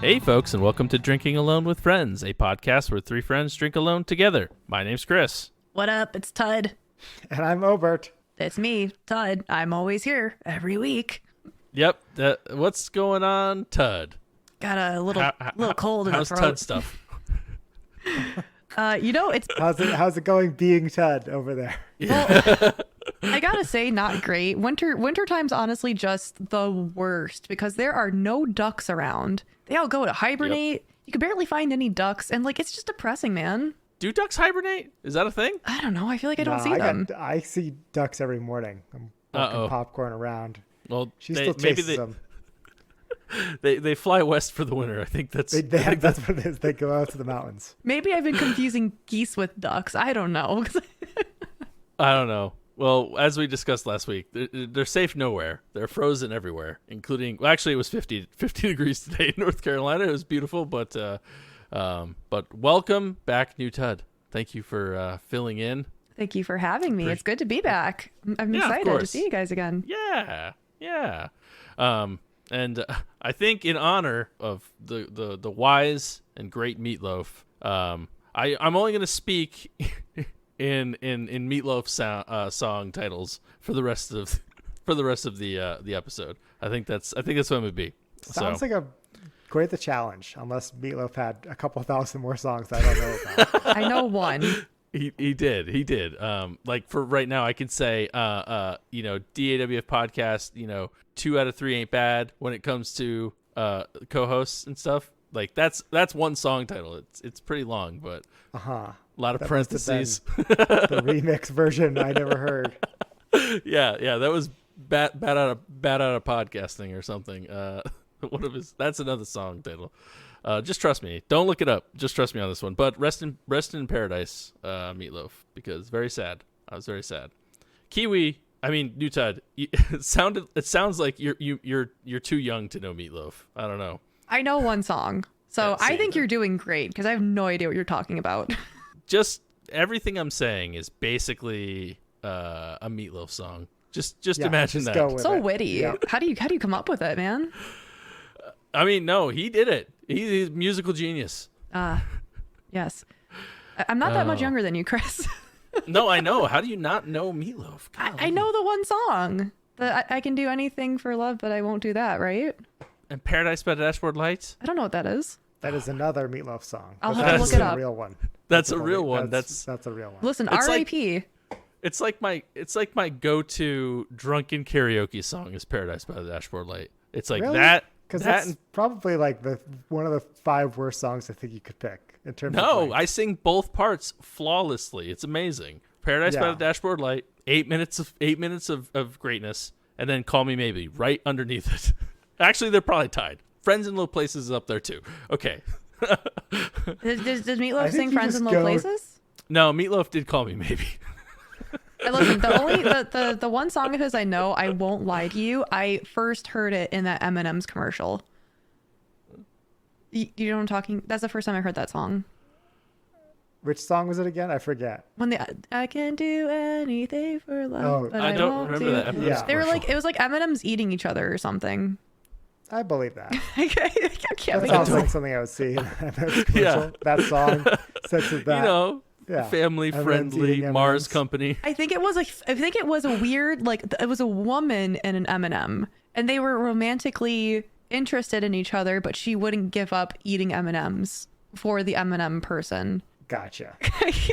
Hey folks, and welcome to Drinking Alone with Friends, a podcast where three friends drink alone together. My name's Chris. What up? It's Tud. And I'm Obert. It's me, Tud. I'm always here every week. Yep. What's going on, Tud? Got a little cold in the throat. How's Tud stuff? It's How's it going being Tud over there? well, I gotta say, not great. Winter time's honestly just the worst because there are no ducks around. They all go to hibernate. Yep. You can barely find any ducks, and it's just depressing, man. Do ducks hibernate? Is that a thing? I don't know. I feel like I don't see them. I see ducks every morning. I'm walking popcorn around. Well, she still chases them. They fly west for the winter. I think that's that's what it is. They go out to the mountains. Maybe I've been confusing geese with ducks. I don't know. I don't know. Well, as we discussed last week, they're safe nowhere. They're frozen everywhere, including. Well, actually, it was 50 degrees today in North Carolina. It was beautiful, but welcome back, new Tud. Thank you for filling in. Thank you for having me. It's good to be back. I'm excited to see you guys again. Yeah. And I think in honor of the wise and great Meatloaf, I'm only going to speak in Meatloaf song titles for the rest of the episode. I think that's what I'm going to be. Sounds like quite the challenge, unless Meatloaf had a couple thousand more songs that I don't know about. I know one. He did. Like for right now, I can say, DAWF podcast, 2 out of 3 ain't bad when it comes to co-hosts and stuff. Like that's one song title. It's pretty long, but a lot of parentheses. The remix version I never heard. Yeah, that was bad out of podcasting or something. That's another song title. Just trust me. Don't look it up. Just trust me on this one. But rest in paradise, Meatloaf, because very sad. I was very sad. Kiwi. I mean, new Tud. It sounds like you're too young to know Meatloaf. I don't know. I know one song, so I think you're doing great because I have no idea what you're talking about. Just everything I'm saying is basically a Meatloaf song. Just imagine that. So witty. Yep. How do you come up with it, man? I mean, no, he did it. He's a musical genius. Yes. I'm not that much younger than you, Chris. No, I know. How do you not know Meatloaf? I know the one song. I can do anything for love, but I won't do that, right? And Paradise by the Dashboard Lights? I don't know what that is. That is another Meatloaf song. I'll have to look it up. That's a real one. That's a real one. That's a real one. Listen, R.I.P. It's like my go-to drunken karaoke song is Paradise by the Dashboard Light. It's like really? That. Because that's probably like one of the 5 worst songs I think you could pick in terms of length. I sing both parts flawlessly. It's amazing. Paradise by the Dashboard Light, 8 minutes of greatness, and then Call Me Maybe right underneath it. Actually, they're probably tied. Friends in Low Places is up there too. Okay. Does Meatloaf sing Friends in Low Places? No, Meatloaf did Call Me Maybe. Listen, the one song of his I know, I won't lie to you, I first heard it in that M&M's commercial. You know what I'm talking? That's the first time I heard that song. Which song was it again? I forget. When I can do anything for love, but I don't remember that. Yeah. They were it was like M&M's eating each other or something. I believe that. I can't that sounds like something I would see in M&M's commercial. Yeah. That song such as that. Family friendly Mars company. I think it was a weird it was a woman and an M&M, and they were romantically interested in each other, but she wouldn't give up eating M&Ms for the M&M person. Gotcha.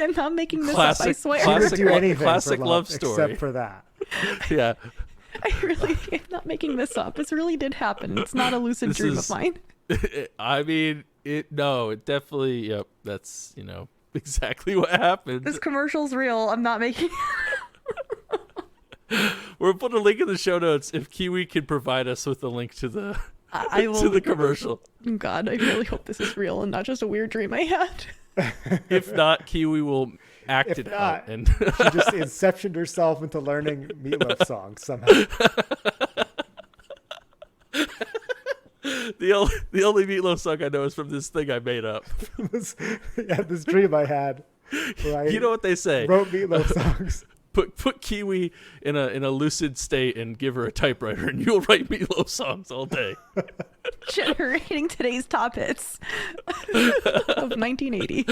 I'm not making this up, I swear. She would do anything classic for love story except for that. Yeah. I really am not making this up. This really did happen. It's not a lucid dream of mine. I mean, it definitely, yep, that's, exactly what happened. This commercial's real. I'm not making We'll put a link in the show notes if Kiwi can provide us with a link to the to the commercial. God, I really hope this is real and not just a weird dream I had. If not, Kiwi will act it out. And she just inceptioned herself into learning Meatloaf songs somehow. The only Meatloaf song I know is from this thing I made up. this dream I had. You know what they say? Wrote Meatloaf songs. Put Kiwi in a lucid state and give her a typewriter, and you'll write Meatloaf songs all day. generating today's top hits of 1980.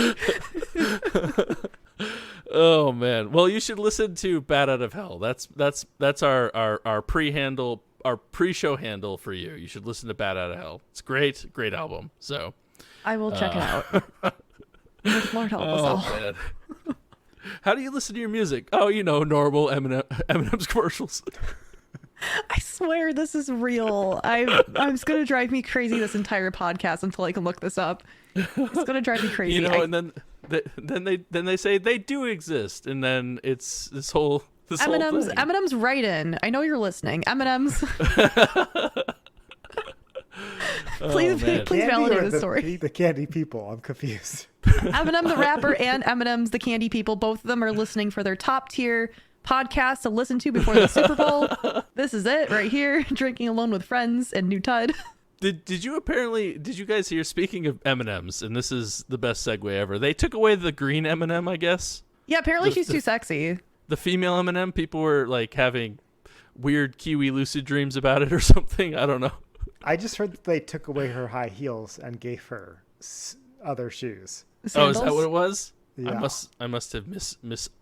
Oh man. Well, you should listen to Bat Out of Hell. That's our pre-show handle for you. You should listen to Bat Out of Hell. It's great album. So I will check it out. Lord help us all. Man. How do you listen to your music? Oh, normal M&M's commercials. I swear this is real. I'm just gonna drive me crazy this entire podcast until I can look this up. It's gonna drive me crazy. And then they say they do exist, and then it's this whole M&M's thing. M&M's right in. I know you're listening. M&M's. Please validate the story. The candy people. I'm confused. Eminem the rapper and Eminem's the candy people. Both of them are listening for their top tier podcast to listen to before the Super Bowl. This is it right here. Drinking alone with friends and New Tud. Did you guys hear, speaking of M&Ms, and this is the best segue ever, they took away the green M&M, I guess? Yeah, apparently she's too sexy. The female M&M, people were like having weird Kiwi lucid dreams about it or something. I don't know. I just heard that they took away her high heels and gave her other shoes. Sandals? Oh, is that what it was? Yeah. I must have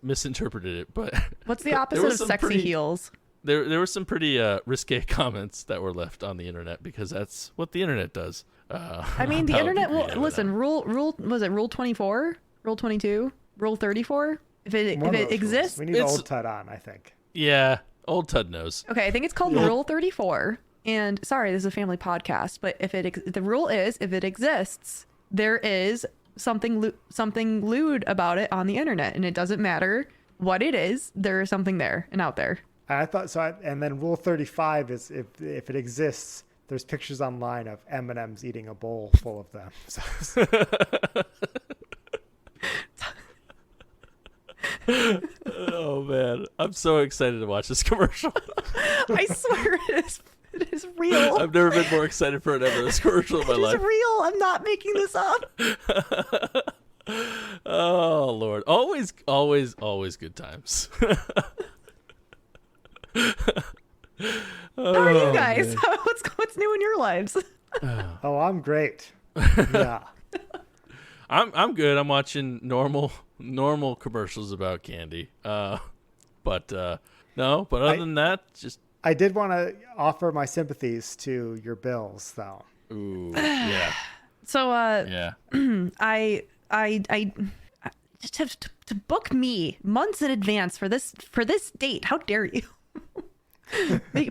misinterpreted it, but what's the opposite of sexy heels? There were some pretty risque comments that were left on the internet, because that's what the internet does. I mean, the internet will listen. Rule was it Rule 24, Rule 22, Rule 34? If it exists, we need old Tud on, I think. Yeah, old Tud knows. Okay, I think it's called Rule 34. And sorry, this is a family podcast, but the rule is, if it exists, there is something lewd about it on the internet, and it doesn't matter what it is. There is something there and out there. I thought so. And then Rule 35 is if it exists, there's pictures online of M&Ms eating a bowl full of them. So. Oh man, I'm so excited to watch this commercial. I swear it is real. I've never been more excited for an M&M's commercial in my life. It's real. I'm not making this up. Oh Lord, always good times. How are you guys? What's new in your lives? Oh, I'm great. Yeah. I'm good. I'm watching normal commercials about candy. But other than that, just. I did want to offer my sympathies to your Bills, though. Ooh, yeah. So, yeah. I just have to book me months in advance for this date. How dare you?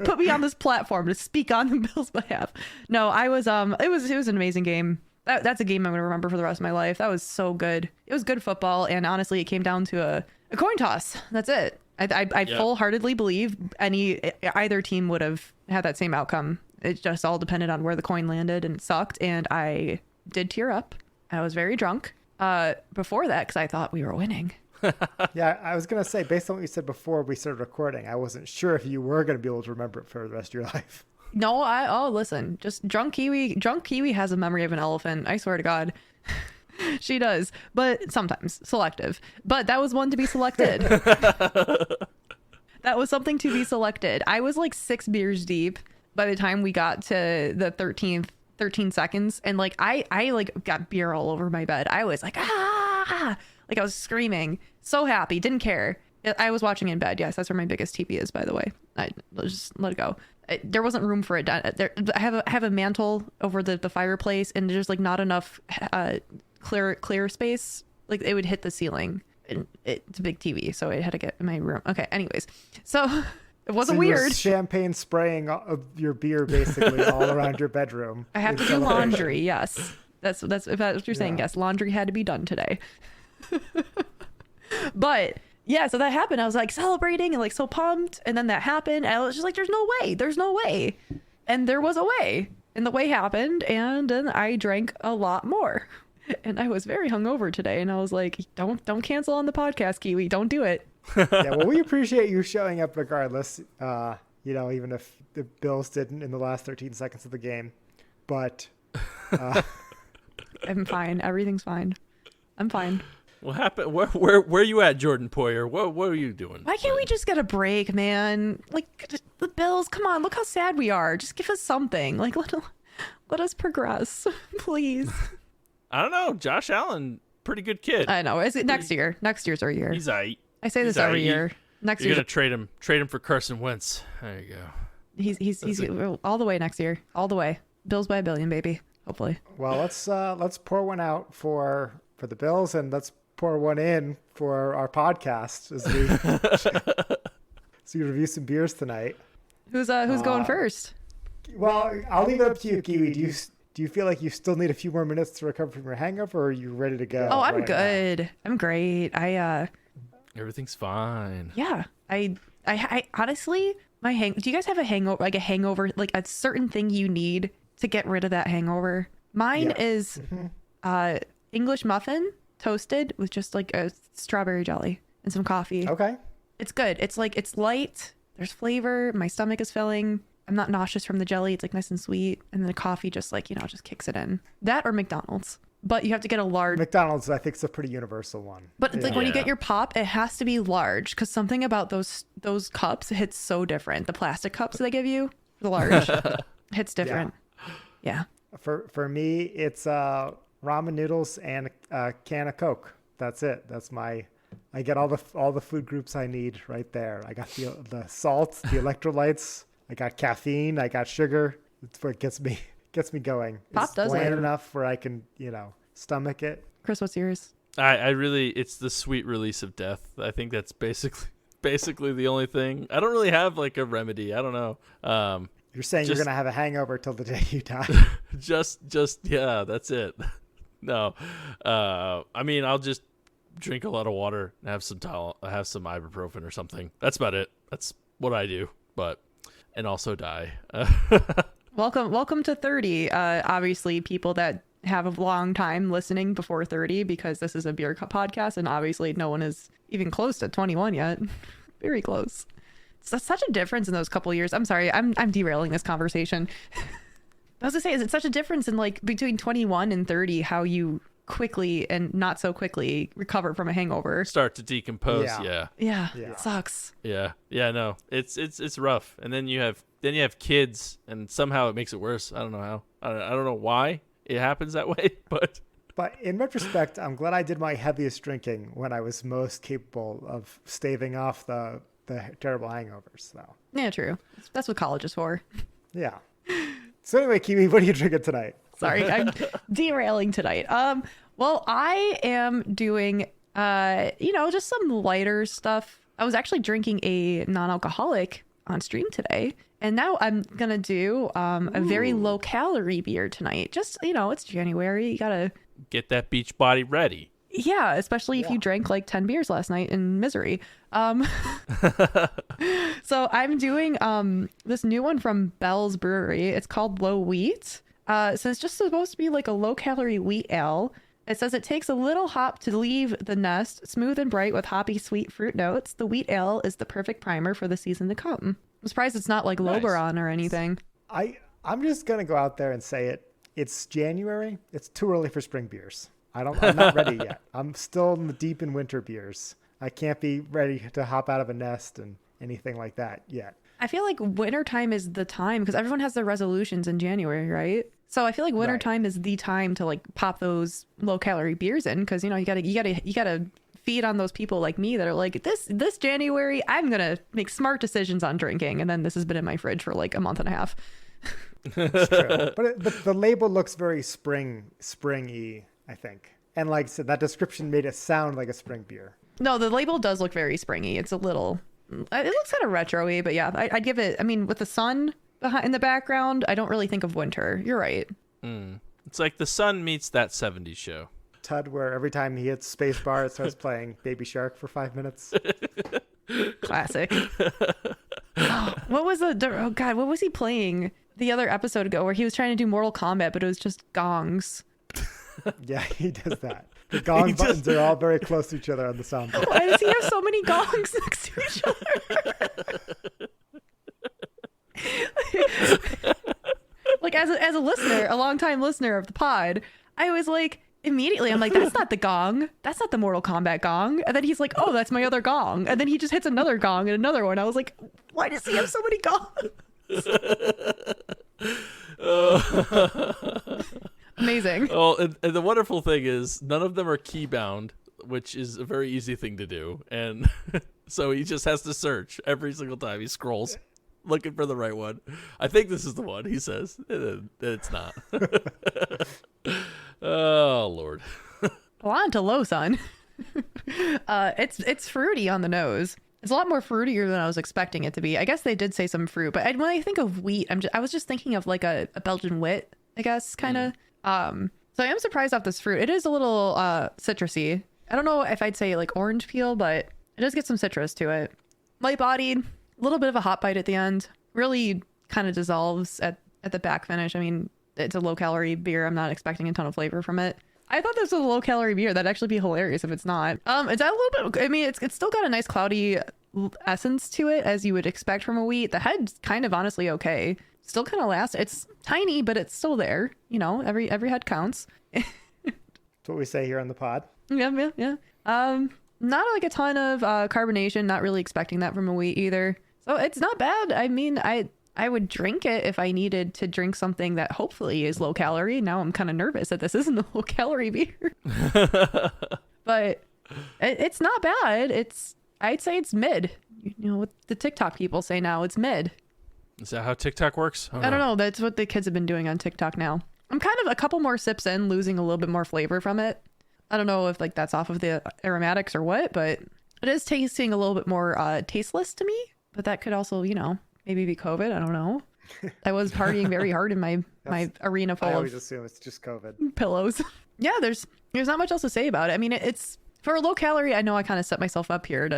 Put me on this platform to speak on the Bills' behalf. No, I was it was an amazing game. That's a game I'm gonna remember for the rest of my life. That was so good. It was good football, and honestly, it came down to a coin toss. That's it. I full-heartedly believe either team would have had that same outcome. It just all depended on where the coin landed, and it sucked. And I did tear up. I was very drunk before that because I thought we were winning. Yeah, I was gonna say, based on what you said before we started recording, I wasn't sure if you were gonna be able to remember it for the rest of your life. No, listen, just drunk Kiwi has a memory of an elephant. I swear to God. She does, but sometimes selective. But that was one to be selected. That was something to be selected. I was like 6 beers deep by the time we got to the 13 seconds. And like, I like got beer all over my bed. I was like, like I was screaming, so happy, didn't care. I was watching in bed. Yes, that's where my biggest TV is, by the way. Let's just let it go. There wasn't room for it. I have a mantle over the fireplace, and there's like not enough clear space. Like it would hit the ceiling. And it's a big TV, so it had to get in my room. Okay, anyways, so it wasn't weird. Champagne spraying of your beer basically all around your bedroom. I have to do laundry. Yes, that's if that's what you're saying. Yes, laundry had to be done today. But yeah, so that happened. I was like celebrating and like so pumped, and then that happened, and I was just like, "There's no way," and there was a way, and the way happened, and then I drank a lot more, and I was very hungover today, and I was like, "Don't cancel on the podcast, Kiwi. Don't do it." Yeah, well, we appreciate you showing up regardless. Even if the Bills didn't in the last 13 seconds of the game, but I'm fine. Everything's fine. I'm fine. What happened? Where you at, Jordan Poyer? What are you doing? Why can't we just get a break, man? Like the Bills, come on, look how sad we are. Just give us something. Like Let us progress, please. I don't know. Josh Allen, pretty good kid. I know. Is it next year? Next year's our year. He's aight. I say this every year. Next You're year. gonna trade him for Carson Wentz. There you go. He's all the way next year. All the way. Bills by a billion, baby. Hopefully. Well, let's pour one out for the Bills, and let's pour one in for our podcast as we review some beers tonight. Who's going first? Well, I'll leave it up to you, Kiwi. Do you feel like you still need a few more minutes to recover from your hangover, or are you ready to go? Oh, I'm right good. now? I'm great. Everything's fine. Yeah. I honestly, do you guys have a hangover, like a certain thing you need to get rid of that hangover? Mine is English muffin toasted with just like a strawberry jelly and some coffee. Okay. It's good. It's light. There's flavor. My stomach is filling. I'm not nauseous from the jelly. It's like nice and sweet. And then the coffee just like, just kicks it in. That or McDonald's. But you have to get a large. McDonald's, I think, is a pretty universal one. But it's like when you get your pop, it has to be large because something about those cups hits so different. The plastic cups they give you, the large, hits different. Yeah. For me, it's ramen noodles and a can of Coke. That's it. I get all the food groups I need right there. I got the salt, the electrolytes. I got caffeine. I got sugar. It's what gets me going. Pop it's does bland it. enough where I can stomach it. Chris, what's yours? I really, it's the sweet release of death. I think that's basically the only thing. I don't really have like a remedy. I don't know. You're saying you're gonna have a hangover till the day you die. just yeah, that's it. No, I mean I'll just drink a lot of water and have some ibuprofen or something. That's about it. That's what I do. And also die. Welcome to 30. Obviously, people that have a long time listening before 30, because this is a beer podcast, and obviously no one is even close to 21 yet. Very close. It's such a difference in those couple of years. I'm sorry, I'm derailing this conversation. I was gonna say, is it such a difference in like between 21 and 30, how you quickly and not so quickly recover from a hangover? Start to decompose. Yeah. It sucks. Yeah. No, it's rough. And then you have kids, and somehow it makes it worse. I don't know how. I don't know why it happens that way, but in retrospect, I'm glad I did my heaviest drinking when I was most capable of staving off the terrible hangovers. So Yeah, true. That's what college is for. yeah. So anyway, Kiwi, what are you drinking tonight? Sorry, I'm derailing tonight. Well, I am doing, just some lighter stuff. I was actually drinking a non-alcoholic on stream today, and now I'm gonna do a very low-calorie beer tonight. Just, it's January. You gotta get that beach body ready. Yeah, especially if you drank like 10 beers last night in misery. So I'm doing this new one from Bell's Brewery. It's called Low Wheat. So it's just supposed to be like a low-calorie wheat ale. It says it takes a little hop to leave the nest, smooth and bright with hoppy sweet fruit notes. The wheat ale is the perfect primer for the season to come. I'm surprised it's not like Loberon or anything. I'm just gonna go out there and say it. It's January. It's too early for spring beers. I'm not ready yet. I'm still deep in winter beers. I can't be ready to hop out of a nest and anything like that yet. I feel like wintertime is the time because everyone has their resolutions in January, right? So I feel like wintertime is the time to like pop those low calorie beers in because you gotta feed on those people like me that are like this January I'm gonna make smart decisions on drinking, and then this has been in my fridge for like a month and a half. It's true. But the label looks very springy, I think. And like I said, that description made it sound like a spring beer. No, the label does look very springy. It looks kind of retro-y, but yeah, I'd give it, with the sun in the background, I don't really think of winter. You're right. It's like the sun meets that 70s show. Tud, where every time he hits spacebar, it starts playing Baby Shark for 5 minutes. Classic. What was he playing the other episode ago where he was trying to do Mortal Kombat, but it was just gongs? Yeah, he does that. The gong buttons are all very close to each other on the soundboard. Why does he have so many gongs next to each other? Like as a listener, a longtime listener of the pod, I was like, immediately I'm like, that's not the gong. That's not the Mortal Kombat gong. And then he's like, oh, that's my other gong. And then he just hits another gong and another one. I was like, why does he have so many gongs? Amazing. Oh, and the wonderful thing is none of them are key bound, which is a very easy thing to do. And so he just has to search every single time he scrolls, looking for the right one. I think this is the one, he says. It's not. Oh, Lord. Well, on to Lawson. It's fruity on the nose. It's a lot more fruitier than I was expecting it to be. I guess they did say some fruit, but when I think of wheat, I was just thinking of like a Belgian wit, I guess, kind of. So I am surprised off this fruit. It is a little citrusy. I don't know if I'd say like orange peel, but it does get some citrus to it. Light bodied, a little bit of a hot bite at the end. Really kind of dissolves at the back finish. I mean, it's a low calorie beer. I'm not expecting a ton of flavor from it. I thought this was a low calorie beer. That'd actually be hilarious if it's not. It's a little bit, I mean, it's still got a nice cloudy essence to it, as you would expect from a wheat. The head's kind of honestly okay. Still kind of lasts. It's tiny, but it's still there. You know, every head counts. That's what we say here on the pod. Yeah. Not like a ton of carbonation. Not really expecting that from a wheat either. So it's not bad. I mean, I would drink it if I needed to drink something that hopefully is low calorie. Now I'm kind of nervous that this isn't a low calorie beer. But it's not bad. I'd say it's mid. You know what the TikTok people say now, it's mid. Is that how TikTok works? I don't know. That's what the kids have been doing on TikTok now. I'm kind of a couple more sips in, losing a little bit more flavor from it. I don't know if like that's off of the aromatics or what, but it is tasting a little bit more tasteless to me. But that could also, you know, maybe be COVID. I don't know. I was partying very hard in my arena full I of always assume it's just COVID. pillows. Yeah, there's not much else to say about it. I mean, it's for a low calorie. I know I kind of set myself up here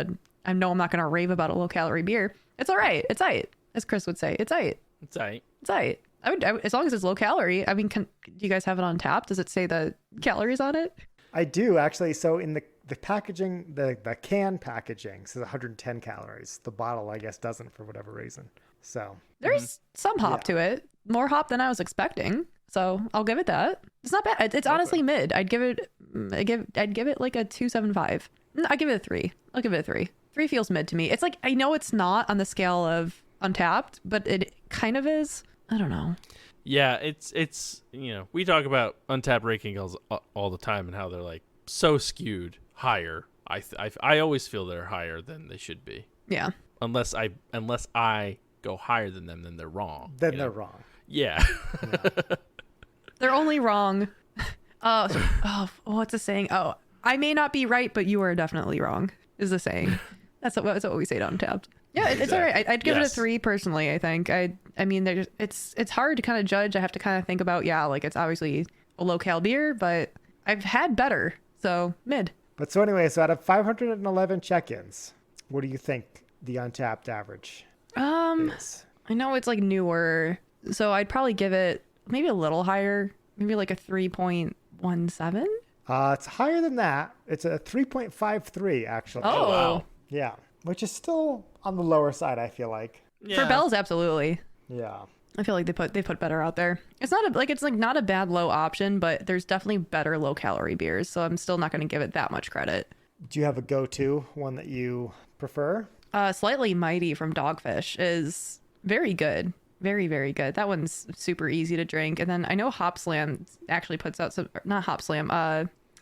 I know I'm not going to rave about a low calorie beer. It's all right. It's aight, as Chris would say. It's aight. It's aight. It's aight. I would, as long as it's low calorie. I mean, do you guys have it on tap? Does it say the calories on it? I do actually. So in the packaging, the can packaging says 110 calories. The bottle, I guess, doesn't for whatever reason. So there's some hop to it, more hop than I was expecting. So I'll give it that. It's not bad. It's honestly mid. I'd give it like a 2.75. I'd give it a 3. I'll give it a 3. 3 feels mid to me. It's like, I know it's not on the scale of Untapped, but it kind of is. I don't know. Yeah, it's you know, we talk about Untapped rankings all the time and how they're like so skewed higher. I always feel they're higher than they should be. Yeah. Unless I go higher than them, then they're wrong. Then they're wrong. Yeah. They're only wrong. What's the saying? Oh, I may not be right, but you are definitely wrong, is the saying. That's what we say to Untapped. Yeah, it's all right. I'd give it a 3 personally, I think. I mean, it's hard to kind of judge. I have to kind of think about, like it's obviously a low-cal beer, but I've had better. So, mid. But so anyway, so out of 511 check-ins, what do you think the Untapped average is? I know it's like newer, so I'd probably give it maybe a little higher, maybe like a 3.17. It's higher than that. It's a 3.53 actually. Oh, wow. Yeah, which is still on the lower side, I feel like. Yeah. For Bell's, absolutely. Yeah. I feel like they put better out there. It's not a bad low option, but there's definitely better low calorie beers, so I'm still not going to give it that much credit. Do you have a go-to one that you prefer? Slightly Mighty from Dogfish is very good. Very, very good. That one's super easy to drink. And then I know Hop Slam actually puts out some, not Hop Slam,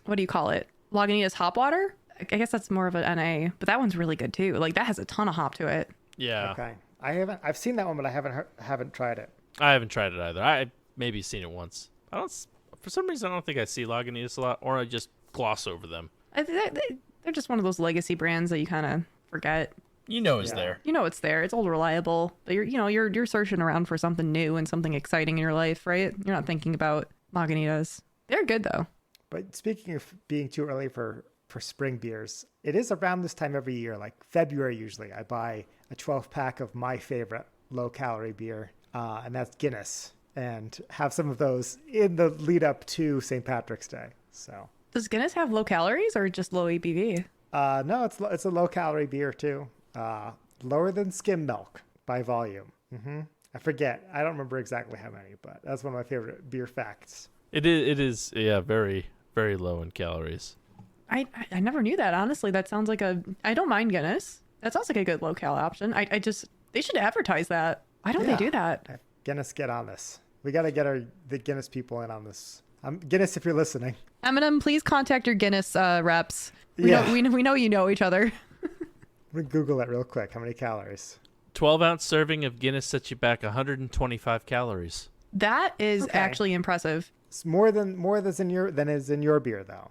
what do you call it? Lagunitas Hop Water? I guess that's more of an NA, but that one's really good too. Like that has a ton of hop to it. Yeah. Okay. I've seen that one, but I haven't tried it. I haven't tried it either. I maybe seen it once. For some reason, I don't think I see Lagunitas a lot, or I just gloss over them. They're just one of those legacy brands that you kind of forget. You know it's there. You know it's there. It's old reliable. But you're searching around for something new and something exciting in your life, right? You're not thinking about Lagunitas. They're good though. But speaking of being too early for spring beers, it is around this time every year, like February usually. I buy a 12-pack of my favorite low-calorie beer, and that's Guinness, and have some of those in the lead up to St. Patrick's Day. So does Guinness have low calories or just low ABV? No, it's a low-calorie beer too. Lower than skim milk by volume. I forget. I don't remember exactly how many, but that's one of my favorite beer facts. It is yeah, very, very low in calories. I never knew that. Honestly, that sounds like I don't mind Guinness. That sounds like a good low cal option. They should advertise that. Why don't they do that? Guinness, get on this. We got to get the Guinness people in on this. Guinness, if you're listening. Eminem, please contact your Guinness reps. We know you know each other. Let me Google it real quick. How many calories? 12-ounce serving of Guinness sets you back 125 calories. That is actually impressive. It's more than is in your beer though.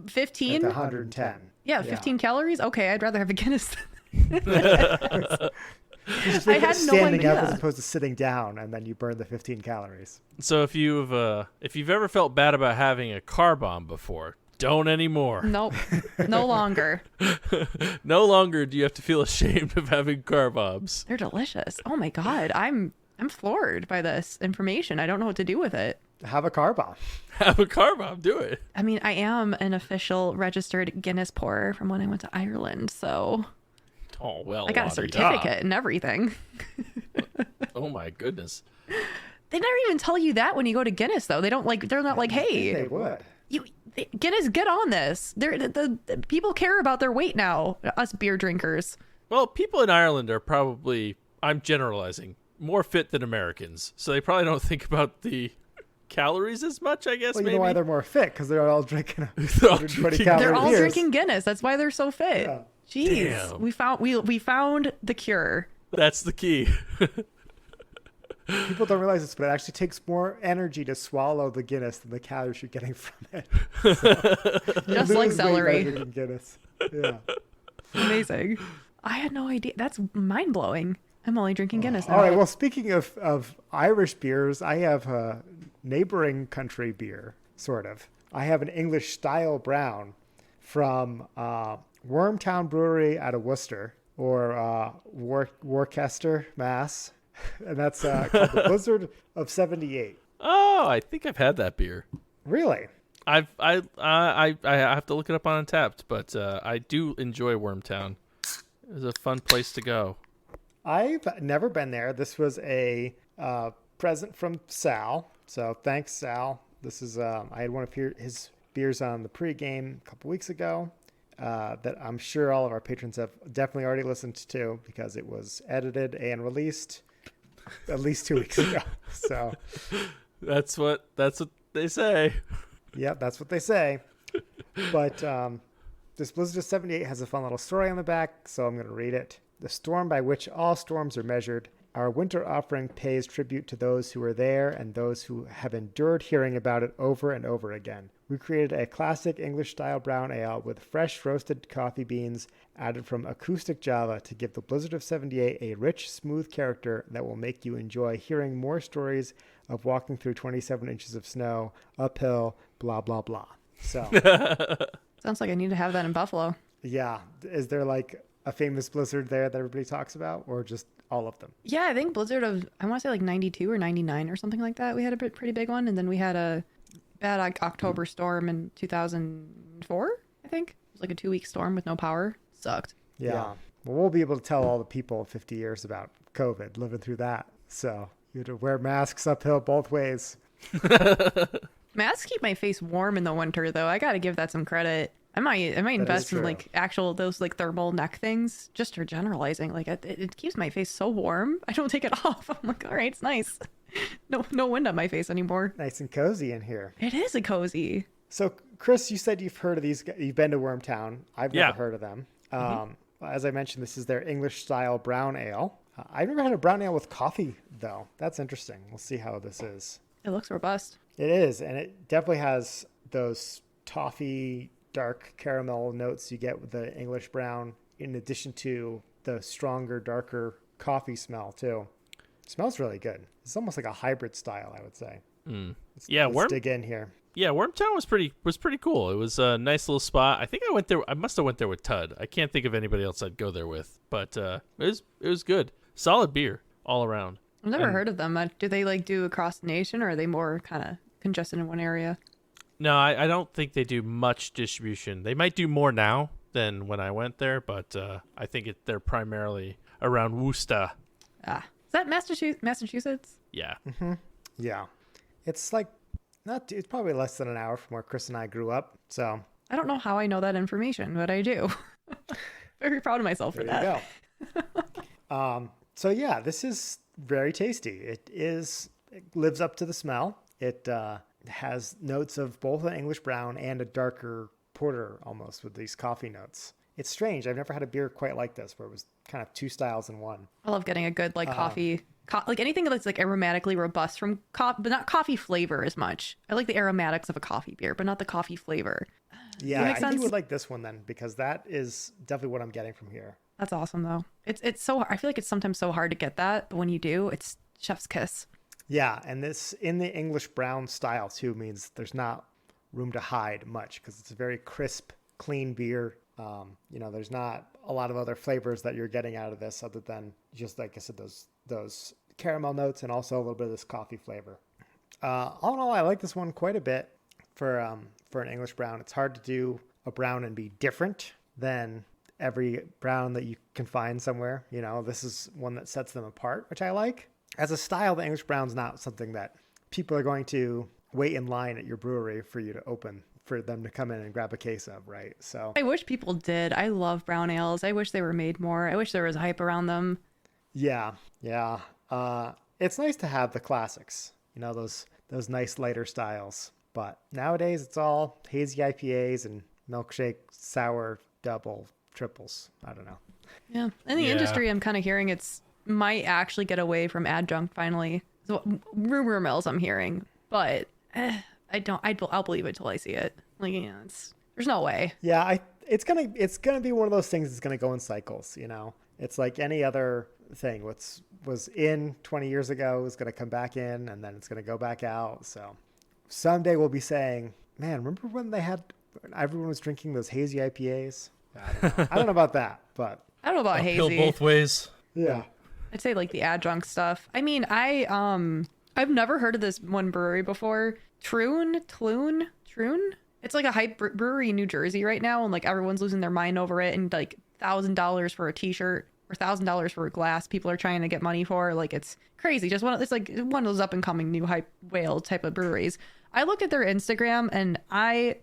15? 110. Yeah, 15 calories? Okay, I'd rather have a Guinness. I had standing up as opposed to sitting down, and then you burn the 15 calories. So if you've ever felt bad about having a car bomb before, don't anymore. Nope, no longer. No longer do you have to feel ashamed of having car bombs. They're delicious. Oh my god, I'm floored by this information. I don't know what to do with it. Have a car bomb. Have a car bomb. Do it. I mean, I am an official registered Guinness pourer from when I went to Ireland, so. Oh, well, I got a certificate and everything. Oh my goodness. They never even tell you that when you go to Guinness, though. They're not like, hey, They would. Guinness, get on this. The people care about their weight now, us beer drinkers. Well, people in Ireland are probably, I'm generalizing, more fit than Americans. So they probably don't think about the calories as much, I guess. Well, you maybe. know why they're more fit? Because they're all drinking 120 calorie They're all beers. drinking Guinness. That's why they're so fit. Yeah. Jeez, Damn. we found the cure. That's the key. People don't realize this, but it actually takes more energy to swallow the Guinness than the calories you're getting from it. Just like Lose weight by celery. drinking Guinness. Yeah. Amazing. I had no idea. That's mind blowing. I'm only drinking Guinness now. All right. Well, speaking of Irish beers, I have a neighboring country beer, sort of. I have an English style brown from Wormtown Brewery out of Worcester, or Worcester, Mass. And that's called the Blizzard of 78. Oh, I think I've had that beer. Really? I have to look it up on Untapped, but I do enjoy Wormtown. It's a fun place to go. I've never been there. This was a present from Sal. So thanks, Sal. This is I had one of his beers on the pregame a couple weeks ago that I'm sure all of our patrons have definitely already listened to because it was edited and released at least 2 weeks ago. So that's what they say. Yep, that's what they say. But this Blizzard of 78 has a fun little story on the back, so I'm going to read it. The storm by which all storms are measured. Our winter offering pays tribute to those who were there and those who have endured hearing about it over and over again. We created a classic English-style brown ale with fresh roasted coffee beans added from acoustic Java to give the Blizzard of 78 a rich, smooth character that will make you enjoy hearing more stories of walking through 27 inches of snow, uphill, blah, blah, blah. So, Sounds like I need to have that in Buffalo. yeah. Is there like a famous Blizzard there that everybody talks about, or just all of them? Yeah, I think Blizzard of, I want to say like 92 or 99 or something like that. We had a pretty big one. And then we had a bad October storm in 2004, I think. It was like a 2-week storm with no power. Sucked. Yeah. Well, we'll be able to tell all the people in 50 years about COVID, living through that. So you have to wear masks uphill both ways. Masks keep my face warm in the winter, though. I got to give that some credit. I might invest in like actual those like thermal neck things just for generalizing. Like it keeps my face so warm. I don't take it off. I'm like, all right, it's nice. No wind on my face anymore. Nice and cozy in here. It is a cozy. So, Chris, you said you've heard of these. You've been to Wormtown. I've never heard of them. As I mentioned, this is their English-style brown ale. I've never had a brown ale with coffee, though. That's interesting. We'll see how this is. It looks robust. It is, and it definitely has those toffee, dark caramel notes you get with the English brown, in addition to the stronger, darker coffee smell, too. It smells really good. It's almost like a hybrid style, I would say. Let's dig in here. Yeah, Wormtown was pretty cool. It was a nice little spot. I think I went there. I must have went there with Tud. I can't think of anybody else I'd go there with, but it was good. Solid beer all around. I've never heard of them. Do they like do across the nation, or are they more kind of congested in one area? No, I don't think they do much distribution. They might do more now than when I went there, but I think they're primarily around Worcester. Ah, is that Massachusetts? Yeah. Mm-hmm. Yeah. It's like it's probably less than an hour from where Chris and I grew up. So I don't know how I know that information, but I do. Very proud of myself for that. There you go. So yeah, this is very tasty. It is it lives up to the smell. It has notes of both an English brown and a darker porter almost with these coffee notes. It's strange. I've never had a beer quite like this where it was kind of two styles in one. I love getting a good like coffee, like anything that's like aromatically robust from coffee, but not coffee flavor as much. I like the aromatics of a coffee beer, but not the coffee flavor. Yeah, I think you would like this one then, because that is definitely what I'm getting from here. That's awesome though. It's so, I feel like it's sometimes so hard to get that, but when you do, it's chef's kiss. Yeah, and this in the English brown style too means there's not room to hide much because it's a very crisp, clean beer. There's not a lot of other flavors that you're getting out of this other than just, like I said, those caramel notes and also a little bit of this coffee flavor. All in all, I like this one quite a bit for an English brown. It's hard to do a brown and be different than every brown that you can find somewhere. This is one that sets them apart, which I like. As a style, the English brown's not something that people are going to wait in line at your brewery for you to open, for them to come in and grab a case of, right? So I wish people did. I love brown ales. I wish they were made more. I wish there was hype around them. Yeah. It's nice to have the classics, those nice lighter styles. But nowadays it's all hazy IPAs and milkshake, sour, double, triples. I don't know. Yeah. In the industry, I'm kind of hearing it's might actually get away from adjunct finally. So rumor mills I'm hearing, but I'll believe it till I see it. Like, there's no way. Yeah. It's gonna be one of those things that's gonna go in cycles. It's like any other thing. What was in 20 years ago is gonna come back in, and then it's gonna go back out. So someday we'll be saying, man, remember when everyone was drinking those hazy IPAs? I don't know about that, but I don't know about Uphill hazy. both ways. Yeah. I'd say like the adjunct stuff. I mean, I've never heard of this one brewery before. Troon. It's like a hype brewery in New Jersey right now, and like everyone's losing their mind over it. And like $1,000 for a T-shirt or $1,000 for a glass, people are trying to get money for. Like, it's crazy. It's like one of those up and coming new hype whale type of breweries. I looked at their Instagram and I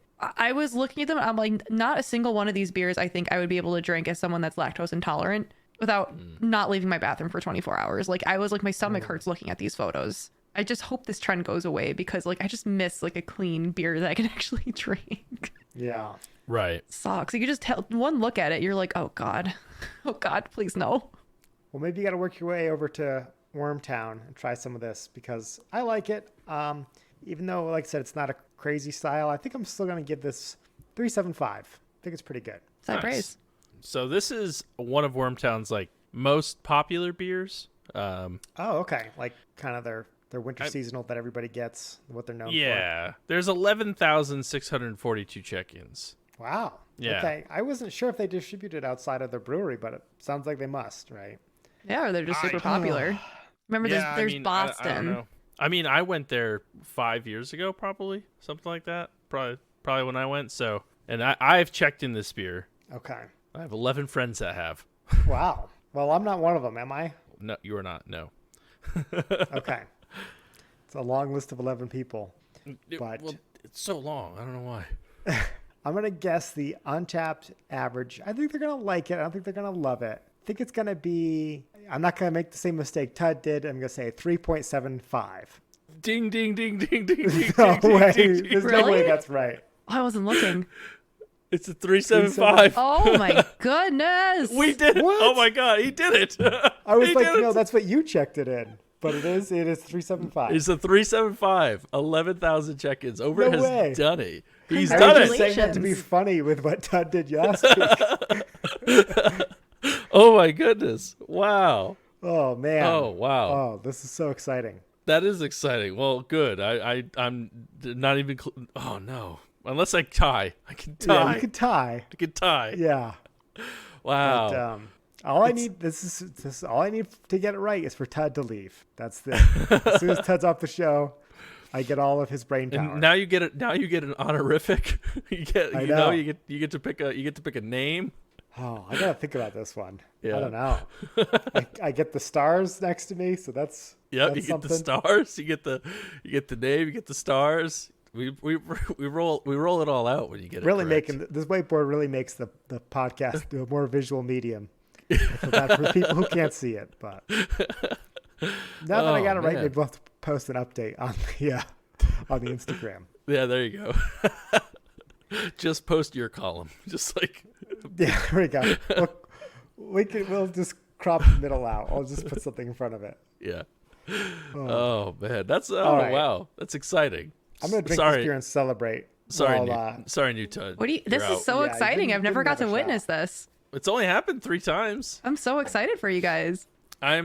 was looking at them. I'm like, not a single one of these beers I think I would be able to drink as someone that's lactose intolerant without not leaving my bathroom for 24 hours. Like, I was like, my stomach hurts looking at these photos. I just hope this trend goes away because like I just miss like a clean beer that I can actually drink. Yeah. Right. Sucks. You just tell one look at it, you're like, oh God, please no. Well, maybe you got to work your way over to Wormtown and try some of this because I like it. Even though, like I said, it's not a crazy style, I think I'm still going to give this 3.75. I think it's pretty good. Nice. Praise. So this is one of Wormtown's like most popular beers. Oh, okay. Like kind of their winter seasonal that everybody gets, what they're known for. Yeah. There's 11,642 check-ins. Wow. Yeah. Okay. I wasn't sure if they distributed outside of their brewery, but it sounds like they must, right? Yeah, or they're just super popular. Remember, there's Boston. I don't know. I mean, I went there 5 years ago, probably something like that. Probably when I went. So, and I've checked in this beer. Okay. I have 11 friends that have. Wow. Well, I'm not one of them, am I? No, you are not. No. Okay. It's a long list of 11 people. But well, it's so long. I don't know why. I'm going to guess the Untapped average. I think they're going to like it. I don't think they're going to love it. I think it's going to be, I'm not going to make the same mistake Tud did. I'm going to say 3.75. Ding, ding, ding, ding, ding, ding. No ding, way. ding, ding, There's Really? no way that's right. I wasn't looking. It's a 3.75. Oh my goodness. We did it. What? Oh my God, he did it. I was He like, did it. no, that's what you checked it in. But it is 3.75. It's a 3.75. 11,000 check-ins. Obert No way. has done it. He's I done was just it. saying that to be funny with what Tud did last week. Oh my goodness. Wow. Oh, man. Oh, wow. Oh, this is so exciting. That is exciting. Well, good. I'm not even. Oh no. Unless I tie, I can tie. Yeah, you could tie. I can tie. Yeah. Wow. But, all I need this is all I need to get it right is for Tud to leave. That's the as soon as Tud's off the show, I get all of his brain power. And now you get it. Now you get an honorific. You get. I You know. know. You get to pick a name. Oh, I gotta think about this one. Yeah. I don't know. I get the stars next to me, so that's Yep. that's You get something. the stars. You get the name. You get the stars. We roll it all out when you get Really it correct. making this whiteboard really makes the podcast a more visual medium. For people who can't see it, but now that I got it right, man. maybe we'll have to post an update on the Instagram. Yeah, there you go. Just post your column. Just like Yeah, there we go. We'll just crop the middle out. I'll just put something in front of it. yeah. Oh man, that's right. wow, that's exciting. I'm gonna drink this beer and celebrate. Sorry, while, sorry, new Todd. What do you? This You're is out. so Yeah, exciting. I've never got to witness this. It's only happened 3 times. I'm so excited for you guys. I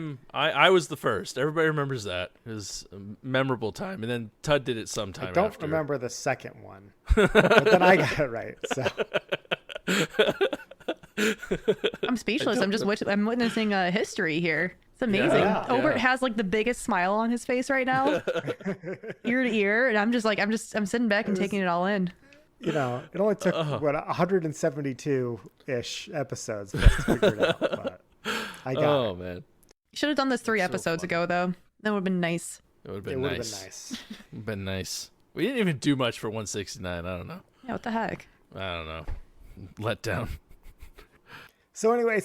was the first. Everybody remembers that. It was a memorable time, and then Todd did it sometime. I don't after. remember the second one, but then I got it right. So I'm speechless. I'm witnessing a history here. It's amazing. Yeah. Obert has like the biggest smile on his face right now, ear to ear, and I'm sitting back and taking it all in. it only took 172-ish episodes for us to figure it out. But I got it. Oh man, You should have done this 3 episodes ago, though. That would have been nice. it would have It been would have nice. been nice. Been nice. We didn't even do much for 169. I don't know. Yeah, what the heck? I don't know. Let down. So anyway,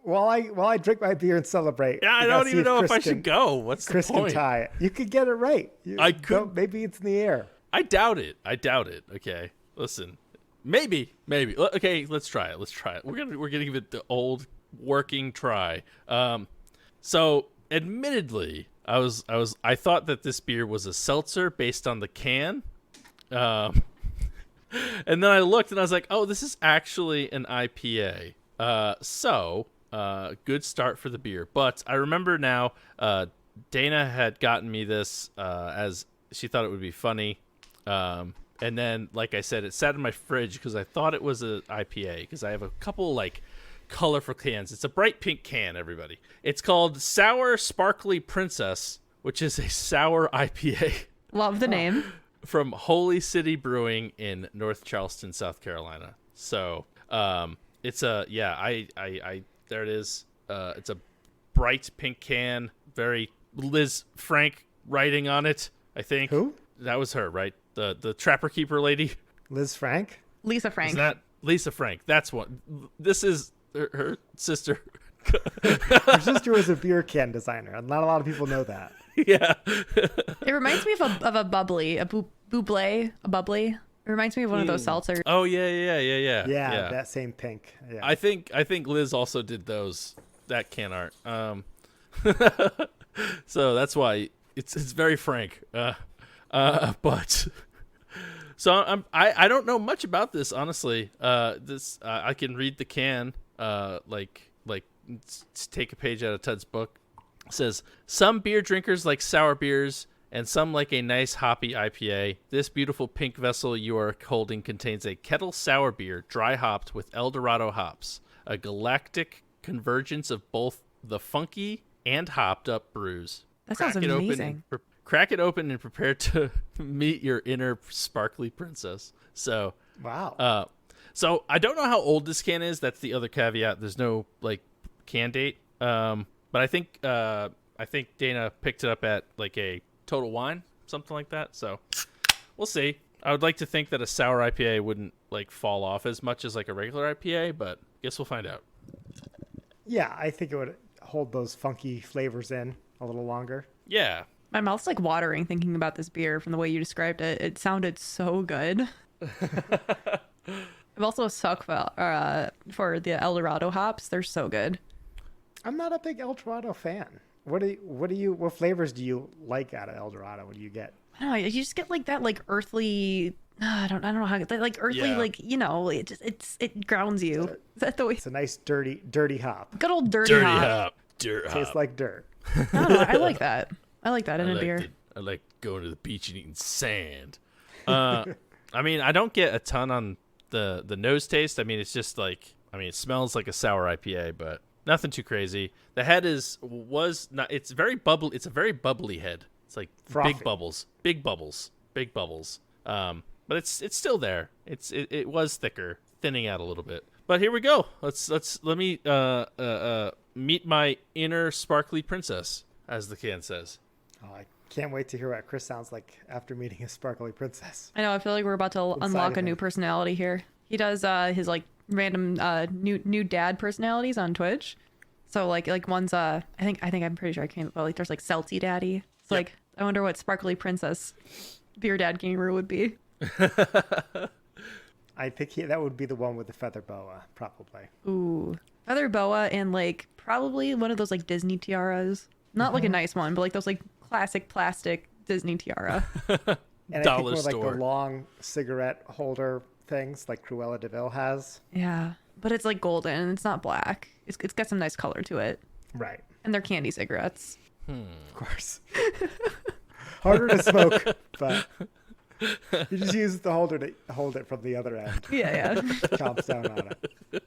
while I drink my beer and celebrate, Yeah, I we gotta don't see even know if Chris I should go. What's Chris the can point? tie it. You could get it right. I could. Maybe it's in the air. I doubt it. Okay, listen. Maybe. Okay, let's try it. We're gonna give it the old working try. So admittedly, I thought that this beer was a seltzer based on the can. And then I looked and I was like, oh, this is actually an IPA. Good start for the beer. But I remember now, Dana had gotten me this as she thought it would be funny. And then, like I said, it sat in my fridge because I thought it was an IPA because I have a couple like colorful cans. It's a bright pink can, everybody. It's called Sour Sparkly Princess, which is a sour IPA Love the name. from Holy City Brewing in North Charleston, South Carolina. So, it's a there it is. It's a bright pink can, very Liz Frank writing on it. I think Who? that was her, right? The Trapper Keeper lady. Liz Frank? Lisa Frank. Isn't that Lisa Frank? That's what. This is her sister. Her sister was a beer can designer, and not a lot of people know that. Yeah. It reminds me of a bubbly, a bubbly. It reminds me of one of those seltzers. Oh yeah. Yeah, that same pink. Yeah. I think Liz also did that can art. So that's why it's very frank. But so I don't know much about this, honestly. I can read the can, take a page out of Tud's book. It says some beer drinkers like sour beers and some like a nice hoppy IPA. This beautiful pink vessel you are holding contains a kettle sour beer, dry hopped with El Dorado hops, a galactic convergence of both the funky and hopped up brews. That sounds amazing. Crack it open and prepare to meet your inner sparkly princess. So, Wow. So I don't know how old this can is. That's the other caveat. There's no like can date. But I think Dana picked it up at like a Total Wine, something like that. So we'll see. I would like to think that a sour IPA wouldn't like fall off as much as like a regular IPA, but guess we'll find out. Yeah, I think it would hold those funky flavors in a little longer. Yeah. My mouth's like watering thinking about this beer from the way you described it. It sounded so good. I'm also a suck for the El Dorado hops. They're so good. I'm not a big El Dorado fan. What flavors do you like out of El Dorado? What do you get? I don't know. You just get like that like earthly. I don't know how that like earthly Yeah. it grounds you. Is that the way? It's a nice dirty hop. Good old dirty hop. Dirt hop. Tastes like dirt. I don't know. I like that. I like that in a beer. I like going to the beach and eating sand. I mean, I don't get a ton on the nose taste. I mean, it's just like, it smells like a sour IPA, but nothing too crazy. The head it's very bubbly. It's a very bubbly head. It's like Frothy. big bubbles. But it's still there. It was thicker, thinning out a little bit. But here we go. Let me meet my inner sparkly princess, as the can says. Oh, I can't wait to hear what Chris sounds like after meeting his sparkly princess. I know. I feel like we're about to unlock a new personality here. He does his like random new dad personalities on Twitch. So like one's I'm pretty sure I came up with like there's like Celty Daddy. It's like I wonder what Sparkly Princess Beer Dad Gamer would be. I think that would be the one with the feather boa, probably. Ooh. Feather boa and like probably one of those like Disney tiaras. Not like a nice one, but like those like classic plastic Disney tiara. And I think more like the long cigarette holder things like Cruella de Vil has. Yeah. But it's like golden. It's not black. It's got some nice color to it. Right. And they're candy cigarettes. Of course. Harder to smoke, but you just use the holder to hold it from the other end. Yeah. Chomps down on it.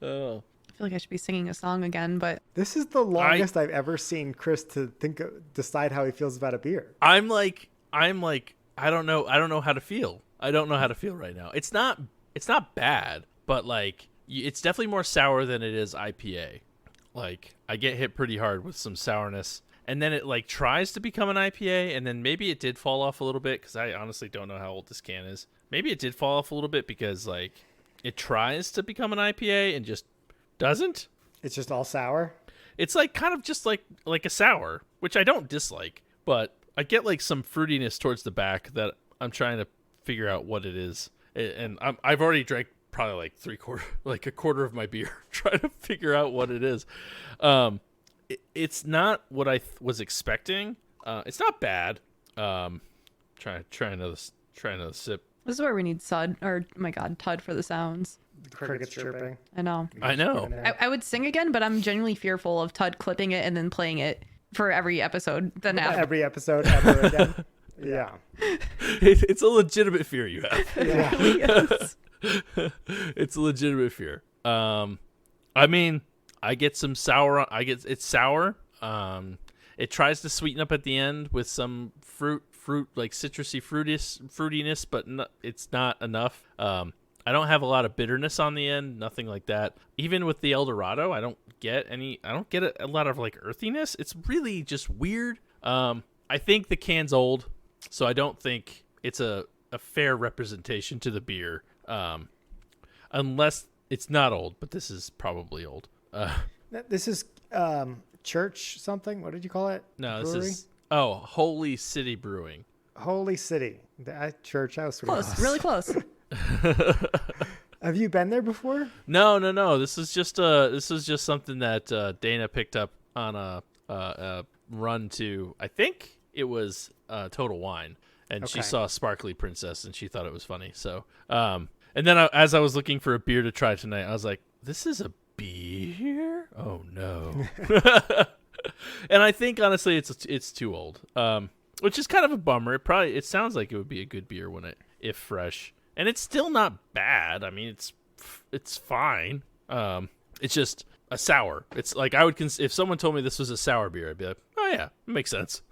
Oh. I feel like I should be singing a song again, but This is the longest I've ever seen Chris to decide how he feels about a beer. I'm like, I don't know how to feel. I don't know how to feel right now. It's not bad, but like, it's definitely more sour than it is IPA. Like, I get hit pretty hard with some sourness, and then it like tries to become an IPA, and then maybe it did fall off a little bit, because I honestly don't know how old this can is. Maybe it did fall off a little bit because like it tries to become an IPA and just doesn't. It's just all sour. It's like kind of just like a sour, which I don't dislike, but I get like some fruitiness towards the back that I'm trying to figure out what it is. And I've already drank probably like a quarter of my beer trying to figure out what it is. It's not what I was expecting. It's not bad. Try another sip. this is where we need Sud, or oh my god, Tud for the sounds. Crickets chirping. I know. I would sing again, but I'm genuinely fearful of Tud clipping it and then playing it for every episode. Then after. Every episode ever again. Yeah. It's a legitimate fear you have. Yeah. Yes. It's a legitimate fear. I mean, I get some sour. It's sour. It tries to sweeten up at the end with some fruit like citrusy fruitiness, but it's not enough. I don't have a lot of bitterness on the end, nothing like that. Even with the El Dorado, I don't get a lot of like earthiness. It's really just weird. I think the can's old, so I don't think it's a fair representation to the beer. Unless it's not old, but this is probably old. This is Church something? What did you call it? No, Brewery? this is Holy City Brewing. Holy City. Church. I was sort Close, really close. Have you been there before? No. This is just something that Dana picked up on a run to. I think it was Total Wine, and she saw Sparkly Princess and she thought it was funny. So, and then as I was looking for a beer to try tonight, I was like, "This is a beer? Oh no!" And I think honestly, it's too old, which is kind of a bummer. It sounds like it would be a good beer if fresh. And it's still not bad. I mean, it's fine. It's just a sour. It's like if someone told me this was a sour beer, I'd be like, oh yeah, it makes sense.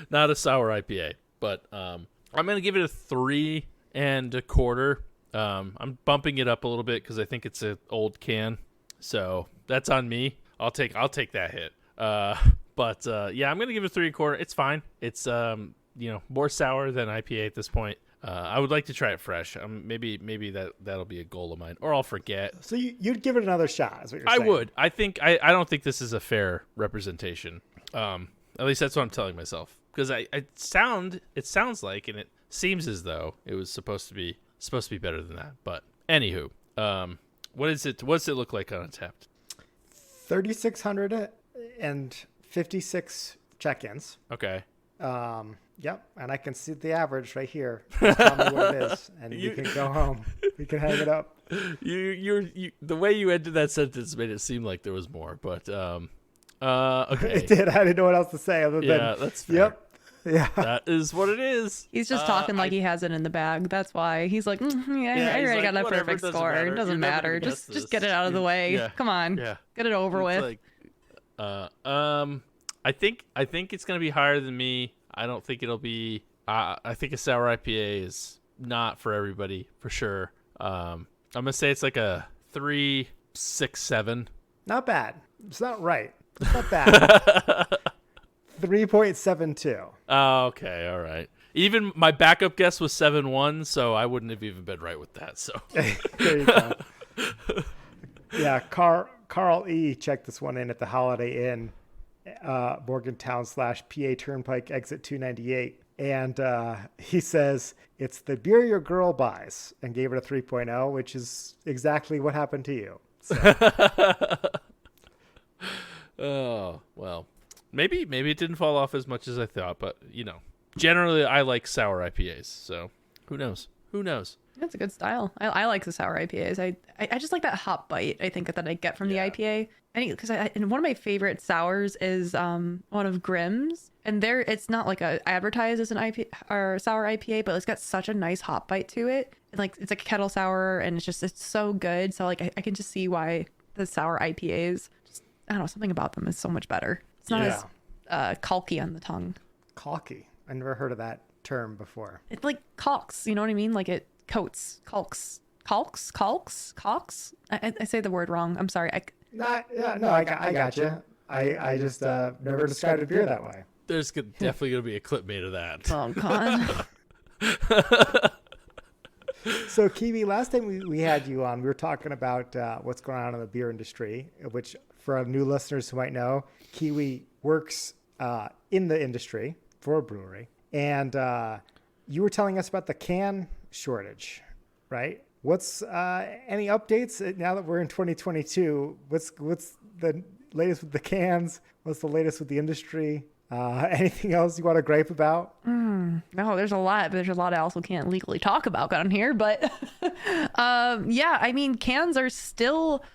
Not a sour IPA, but I'm gonna give it a 3 1/4. I'm bumping it up a little bit because I think it's an old can, so that's on me. I'll take that hit. But yeah, I'm gonna give it a 3 1/4. It's fine. It's more sour than IPA at this point. I would like to try it fresh. Maybe that'll be a goal of mine, or I'll forget. So you'd give it another shot, is what you're saying? I would. I think I don't think this is a fair representation. At least that's what I'm telling myself, because it sounds like, and it seems as though it was supposed to be better than that. But anywho, what is it? What's it look like on Untappd? 3,656 check-ins. Okay. Yep, and I can see the average right here. Just tell me what it is, and you can go home. We can hang it up. You the way you ended that sentence made it seem like there was more, but okay. It did. I didn't know what else to say other than that's fair. Yep. Yeah. That is what it is. He's just talking like he has it in the bag. That's why he's like, I already got a perfect score. It doesn't matter. Just get it out of the way. Yeah. Come on. Yeah. Get it over with. I think it's gonna be higher than me. I don't think it'll be. I think a sour IPA is not for everybody for sure. I'm gonna say it's like a 3.67. Not bad. It's not right. It's not bad. 3.72. Oh, okay, all right. Even my backup guess was 7.1, so I wouldn't have even been right with that. So there you go. Yeah, Carl E checked this one in at the Holiday Inn. Morgantown / PA Turnpike exit 298. And he says, it's the beer your girl buys, and gave it a 3.0, which is exactly what happened to you. So. Oh, well, maybe it didn't fall off as much as I thought, but generally I like sour IPAs, so who knows? That's a good style. I like the sour IPAs. I just like that hop bite, I think, that I get from the IPA. And one of my favorite sours is one of Grimm's, and it's not like advertised as an IPA or sour IPA, but it's got such a nice hop bite to it. And like it's like a kettle sour, and it's so good. So like I can just see why the sour IPAs, I don't know, something about them is so much better. It's not as caulky on the tongue. Caulky? I never heard of that term before. It's like caulks, you know what I mean? Like it coats, caulks. I say the word wrong. I'm sorry. I got you. I just never described a beer that way. There's definitely going to be a clip made of that. Oh, God. So, Kiwi, last time we had you on, we were talking about what's going on in the beer industry, which for new listeners who might know, Kiwi works in the industry for a brewery. And you were telling us about the can shortage, right? What's any updates now that we're in 2022? What's the latest with the cans? What's the latest with the industry? Anything else you want to gripe about? No, there's a lot, but there's a lot I also can't legally talk about on here. But yeah, I mean, cans are still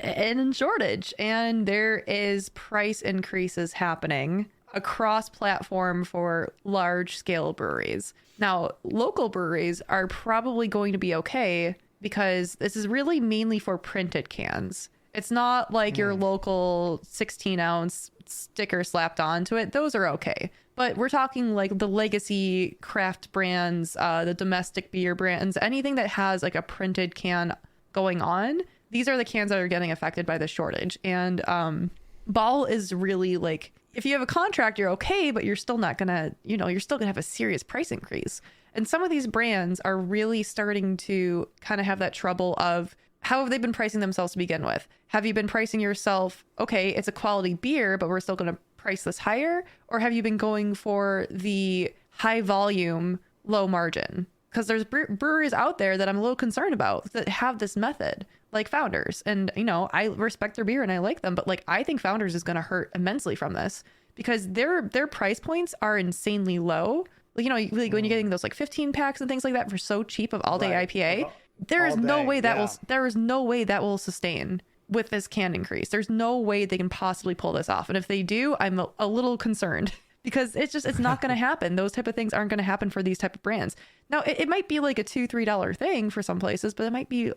in shortage, and there is price increases happening across platform for large scale breweries. Now, local breweries are probably going to be okay because this is really mainly for printed cans. It's not like your local 16 ounce sticker slapped onto it. Those are okay. But we're talking like the legacy craft brands, the domestic beer brands, anything that has like a printed can going on. These are the cans that are getting affected by the shortage. And Ball is really like, if you have a contract, you're okay, but you're still not gonna, you're still gonna have a serious price increase. And some of these brands are really starting to kind of have that trouble of, how have they been pricing themselves to begin with? Have you been pricing yourself, okay, it's a quality beer, but we're still going to price this higher? Or have you been going for the high volume, low margin? Because there's breweries out there that I'm a little concerned about that have this method, like Founders. And, I respect their beer and I like them, but like, I think Founders is going to hurt immensely from this because their price points are insanely low. Like, like when you're getting those like 15 packs and things like that for so cheap of all day IPA, there is no way that will sustain with this can increase. There's no way they can possibly pull this off. And if they do, I'm a little concerned because it's not going to happen. Those type of things aren't going to happen for these type of brands. Now, it might be like a $2-3 thing for some places, but it might be,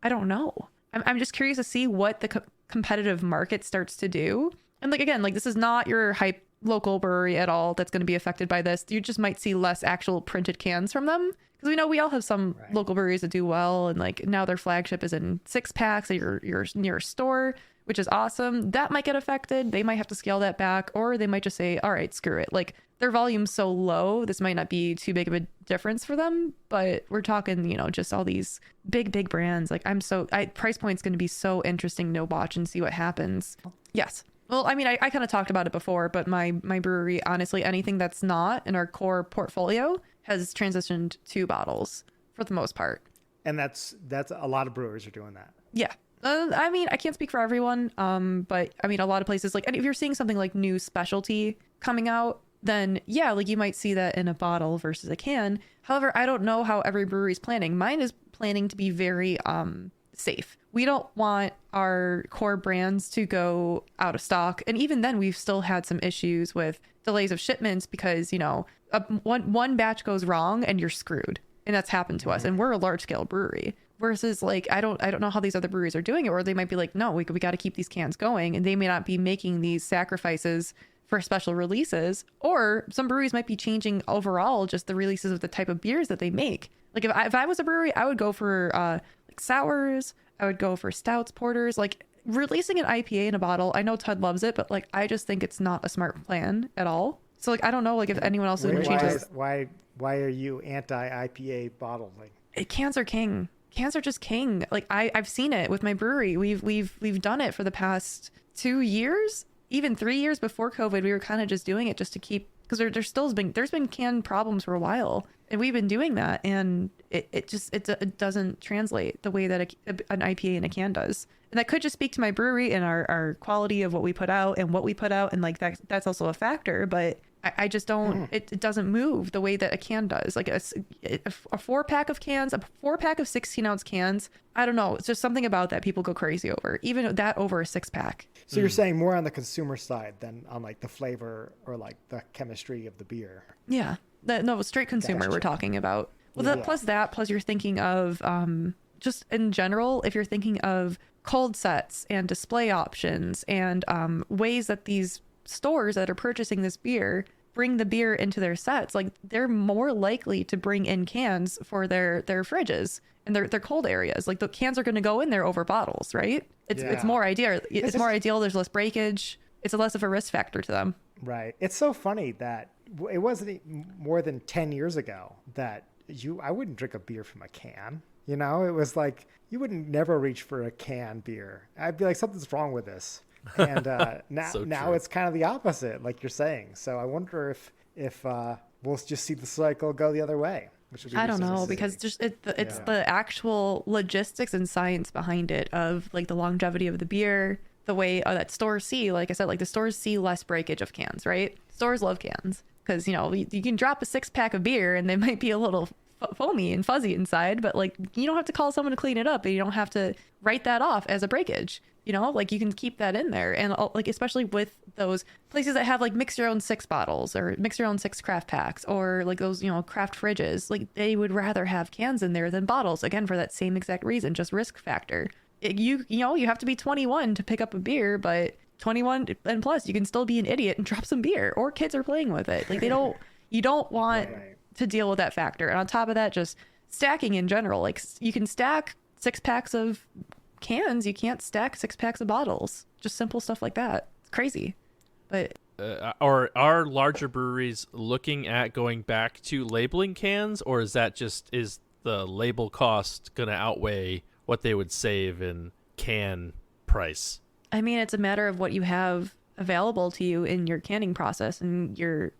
I don't know. I'm just curious to see what the competitive market starts to do. And like, again, like this is not your hype local brewery at all that's going to be affected by this. You just might see less actual printed cans from them. Because we know we all have some local breweries that do well, and like now their flagship is in 6-packs at your nearest store, which is awesome. That might get affected. They might have to scale that back, or they might just say, all right, screw it. Like their volume's so low, this might not be too big of a difference for them. But we're talking, just all these big brands. Like price point's going to be so interesting to watch and see what happens. Yes. Well, I mean, I kind of talked about it before, but my brewery, honestly, anything that's not in our core portfolio has transitioned to bottles for the most part. And that's a lot of brewers are doing that. Yeah. I mean, I can't speak for everyone, but I mean, a lot of places, like, and if you're seeing something like new specialty coming out, then yeah, like you might see that in a bottle versus a can. However, I don't know how every brewery is planning. Mine is planning to be very safe. We don't want our core brands to go out of stock. And even then, we've still had some issues with delays of shipments because, one batch goes wrong and you're screwed. And that's happened to us. And we're a large scale brewery versus like, I don't know how these other breweries are doing it, or they might be like, no, we got to keep these cans going. And they may not be making these sacrifices for special releases, or some breweries might be changing overall just the releases of the type of beers that they make. Like if I was a brewery, I would go for like sours. I would go for stouts, porters. Like releasing an IPA in a bottle, I know Tud loves it, but like I just think it's not a smart plan at all. So like I don't know like if anyone else is going to change this. Why are you anti-IPA bottling? Cans are king. Cans are just king. Like I've seen it with my brewery. We've done it for the past 2 years. even 3 years before COVID, we were kind of just doing it just to keep, because there's been can problems for a while, and we've been doing that, and it doesn't translate the way that an IPA in a can does. And that could just speak to my brewery and our quality of what we put out and what we put out, and like that's also a factor. But I just don't. It doesn't move the way that a can does. Like a 4-pack of cans, a 4-pack of 16-ounce cans. I don't know. It's just something about that people go crazy over. Even that over a 6-pack. So you're saying more on the consumer side than on like the flavor or like the chemistry of the beer. Yeah. No, straight consumer Gotcha. we're talking about. Well, Yeah. plus you're thinking of just in general, if you're thinking of cold sets and display options and ways that these stores that are purchasing this beer bring the beer into their sets, like they're more likely to bring in cans for their fridges and their cold areas. Like the cans are going to go in there over bottles, right? It's more ideal. It's more ideal. There's less breakage. It's less of a risk factor to them. Right. It's so funny that it wasn't more than 10 years ago that I wouldn't drink a beer from a can. You know, it was like you wouldn't never reach for a can beer. I'd be like, something's wrong with this. And now it's kind of the opposite, like you're saying. So I wonder if we'll just see the cycle go the other way. Which would be I don't know, interesting. because just it's the actual logistics and science behind it of like the longevity of the beer, the way that stores see, like I said, like the stores see less breakage of cans, right? Stores love cans because, you know, you can drop a 6-pack of beer and they might be a little foamy and fuzzy inside, but like you don't have to call someone to clean it up and you don't have to write that off as a breakage. You know, like you can keep that in there. And like, especially with those places that have like mix your own 6 bottles or mix your own 6 craft packs or like those, you know, craft fridges, like they would rather have cans in there than bottles. Again, for that same exact reason, just risk factor. You know, you have to be 21 to pick up a beer, but 21 and plus, you can still be an idiot and drop some beer, or kids are playing with it. Like you don't want to deal with that factor. And on top of that, just stacking in general, like you can stack 6 packs of cans, you can't stack 6 packs of bottles. Just simple stuff like that. It's crazy. But or are larger breweries looking at going back to labeling cans, or is the label cost going to outweigh what they would save in can price? I mean, it's a matter of what you have available to you in your canning process and your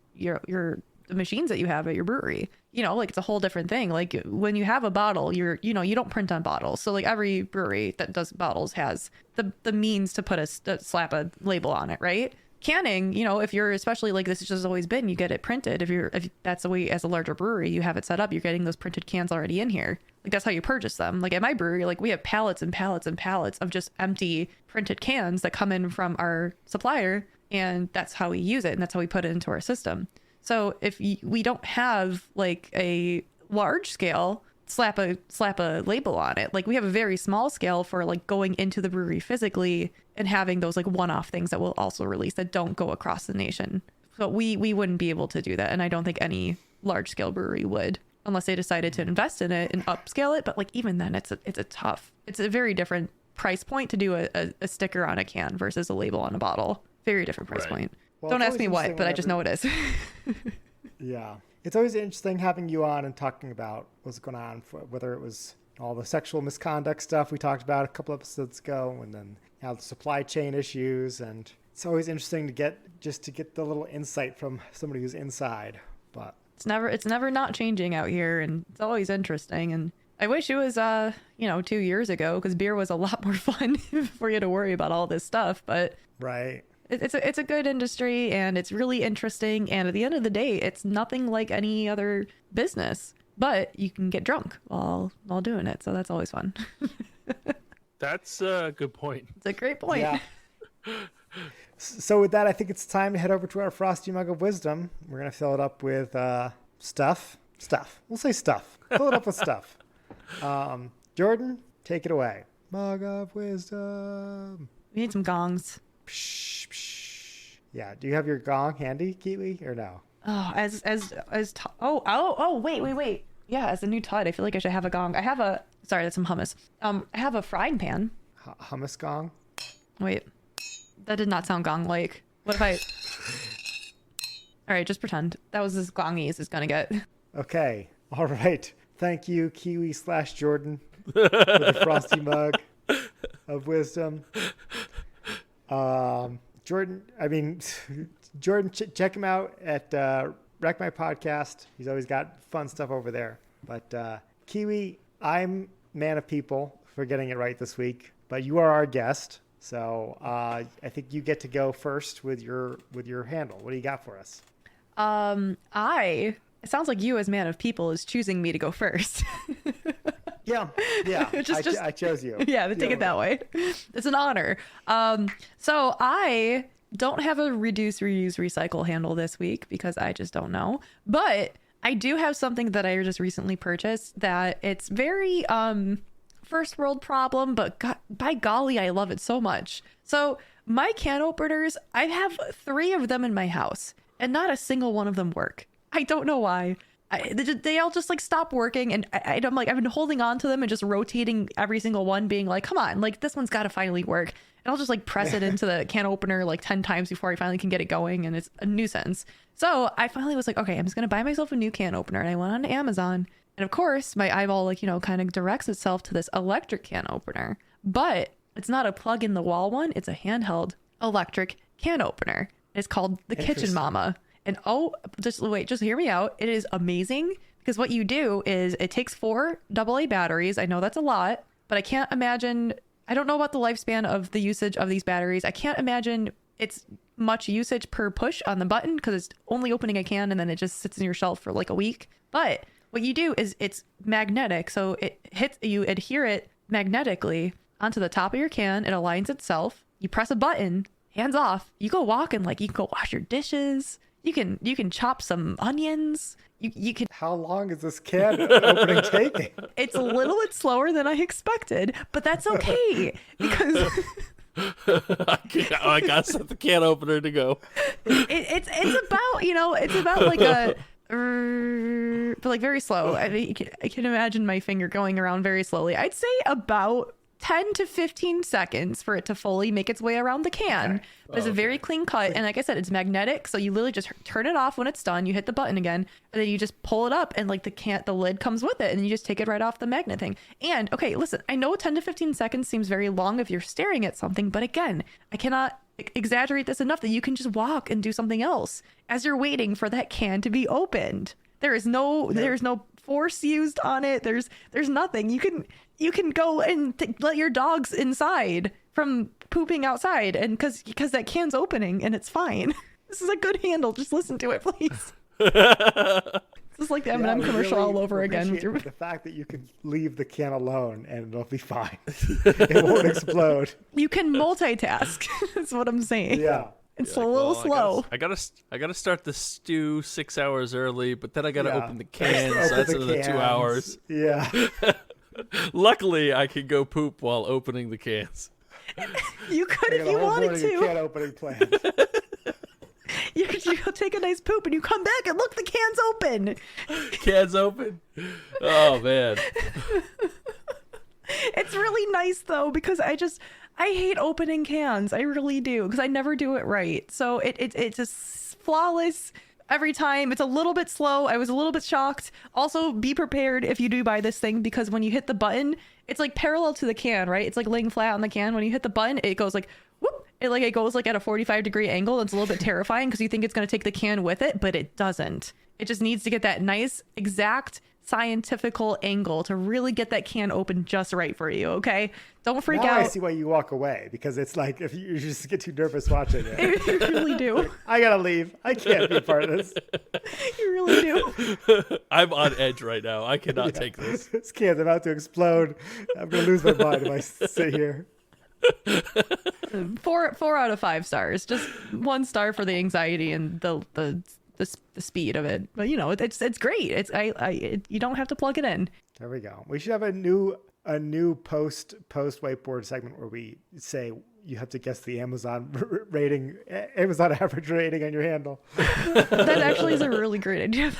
the machines that you have at your brewery. You know, like it's a whole different thing. Like when you have a bottle, you don't print on bottles. So like every brewery that does bottles has the means to put slap a label on it, right? Canning, you know, if you're, especially like this has just always been, you get it printed. If that's the way, as a larger brewery, you have it set up, you're getting those printed cans already in here. Like that's how you purchase them. Like at my brewery, like we have pallets and pallets and pallets of just empty printed cans that come in from our supplier, and that's how we use it, and that's how we put it into our system. So if we don't have like a large scale slap a label on it, like we have a very small scale for like going into the brewery physically and having those like one-off things that we'll also release that don't go across the nation. So we wouldn't be able to do that, and I don't think any large scale brewery would, unless they decided to invest in it and upscale it. But like even then, it's a very different price point to do a sticker on a can versus a label on a bottle. Very different price point. Well, don't ask me what, but I just know it is. Yeah. It's always interesting having you on and talking about what's going on, whether it was all the sexual misconduct stuff we talked about a couple episodes ago, and then now the supply chain issues. And it's always interesting to get the little insight from somebody who's inside. But it's never not changing out here, and it's always interesting. And I wish it was 2 years ago, because beer was a lot more fun before you had to worry about all this stuff. But right. It's a good industry, and it's really interesting, and at the end of the day, it's nothing like any other business, but you can get drunk while doing it, so that's always fun. That's a good point. It's a great point. Yeah. So with that, I think it's time to head over to our Frosty Mug of Wisdom. We're going to fill it up with stuff. We'll say stuff. Fill it up with stuff. Jordan, take it away. Mug of Wisdom. We need some gongs. Psh, psh. Yeah. Do you have your gong handy, Kiwi, or no? Oh, wait. Yeah, as a new Todd, I feel like I should have a gong. Sorry, that's some hummus. I have a frying pan. Hummus gong? Wait, that did not sound gong-like. What if I... All right, just pretend. That was as gongy as it's gonna get. Okay. All right. Thank you, Kiwi/Jordan, for the Frosty Mug of Wisdom. Jordan, I mean, Jordan, check him out at Wreck My Podcast. He's always got fun stuff over there. But Kiwi, I'm man of people for getting it right this week, but you are our guest. So I think you get to go first with your handle. What do you got for us? It sounds like you as man of people is choosing me to go first. Yeah. I chose you. Yeah, take it that way. It's an honor. So I don't have a reduce, reuse, recycle handle this week because I just don't know. But I do have something that I just recently purchased that it's very first world problem, but by golly, I love it so much. So my can openers, I have 3 of them in my house and not a single one of them work. I don't know why. They all just like stop working, and I'm like, I've been holding on to them and just rotating every single one, being like, come on, like this one's got to finally work. And I'll just like press it into the can opener like 10 times before I finally can get it going, and it's a nuisance. So I finally was like, okay, I'm just gonna buy myself a new can opener, and I went on Amazon, and of course my eyeball like, you know, kind of directs itself to this electric can opener, but it's not a plug in the wall one, it's a handheld electric can opener. It's called the Kitchen Mama. And just hear me out. It is amazing because what you do is it takes 4 AA batteries. I know that's a lot, but I can't imagine. I don't know about the lifespan of the usage of these batteries. I can't imagine it's much usage per push on the button because it's only opening a can and then it just sits in your shelf for like a week. But what you do is it's magnetic. So you adhere it magnetically onto the top of your can. It aligns itself. You press a button, hands off. You go walk and like you can go wash your dishes. You can chop some onions. You can. How long is this can opening taking? It's a little bit slower than I expected, but that's okay because I got to set the can opener to go. It's about, you know, it's about like a but like very slow. I mean, I can imagine my finger going around very slowly. I'd say about 10 to 15 seconds for it to fully make its way around the can. Okay. But it's a very clean cut. And like I said, it's magnetic. So you literally just turn it off when it's done. You hit the button again, and then you just pull it up and like the lid comes with it, and you just take it right off the magnet thing. And okay, listen, I know 10 to 15 seconds seems very long if you're staring at something, but again, I cannot exaggerate this enough that you can just walk and do something else as you're waiting for that can to be opened. There's no force used on it. There's nothing. You can go and let your dogs inside from pooping outside, and because that can's opening and it's fine. This is a good handle. Just listen to it, please. This is like the M&M commercial all over again. With the fact that you can leave the can alone and it'll be fine. It won't explode. You can multitask. That's what I'm saying. Yeah. It's a little slow. I gotta start the stew 6 hours early, but then I gotta open the cans. So that's another 2 hours. Yeah. Luckily, I can go poop while opening the cans. You could if you wanted to. Can opening plans. You go take a nice poop and you come back and look, the can's open. Can's open. Oh man. It's really nice though, because I hate opening cans. I really do, because I never do it right. So it's just flawless every time. It's a little bit slow. I was a little bit shocked. Also, be prepared if you do buy this thing, because when you hit the button, it's like parallel to the can, right? It's like laying flat on the can. When you hit the button, it goes like whoop. It goes like at a 45-degree angle. It's a little bit terrifying because you think it's going to take the can with it, but it doesn't. It just needs to get that nice, exact scientifical angle to really get that can open just right for you. Okay, don't freak out. I see why you walk away, because it's like if you just get too nervous watching it. You really do. I gotta leave. I can't be a part of this. You really do. I'm on edge right now. I cannot take this. This can's about to explode. I'm gonna lose my mind if I sit here. 4 out of 5 stars. Just 1 star for the anxiety and the speed of it, but you know, it's great. You don't have to plug it in. There we go. We should have a new post whiteboard segment where we say you have to guess the Amazon average rating on your handle. That actually is a really great idea.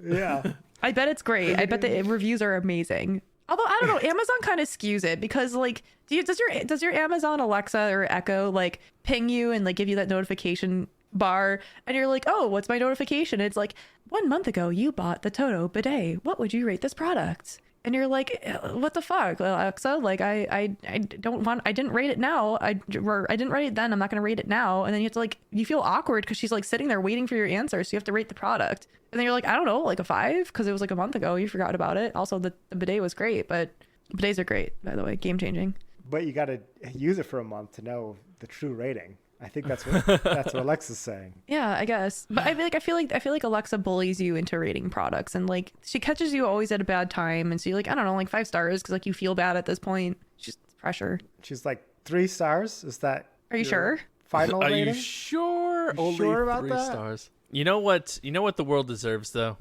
Yeah, I bet it's great. I bet the reviews are amazing. Although I don't know, Amazon kind of skews it, because like, does your Amazon Alexa or Echo like ping you and like give you that notification bar, and you're like, oh, what's my notification? It's like, 1 month ago you bought the Toto bidet. What would you rate this product? And you're like, what the fuck, Alexa? Like, I didn't rate it now. I didn't rate it then. I'm not going to rate it now. And then you have to like, you feel awkward because she's like sitting there waiting for your answer. So you have to rate the product. And then you're like, I don't know, like a 5 because it was like a month ago. You forgot about it. Also, the bidet was great, but bidets are great, by the way, game changing. But you got to use it for a month to know the true rating. I think that's what Alexa's saying. Yeah, I guess. But I feel like Alexa bullies you into rating products, and like she catches you always at a bad time, and so you're like, I don't know, like 5 stars because like you feel bad at this point. She's pressure. She's like 3 stars. Is that? Are you sure? Final Are rating? you sure? You Only sure about 3 that? stars. You know what? You know what the world deserves though.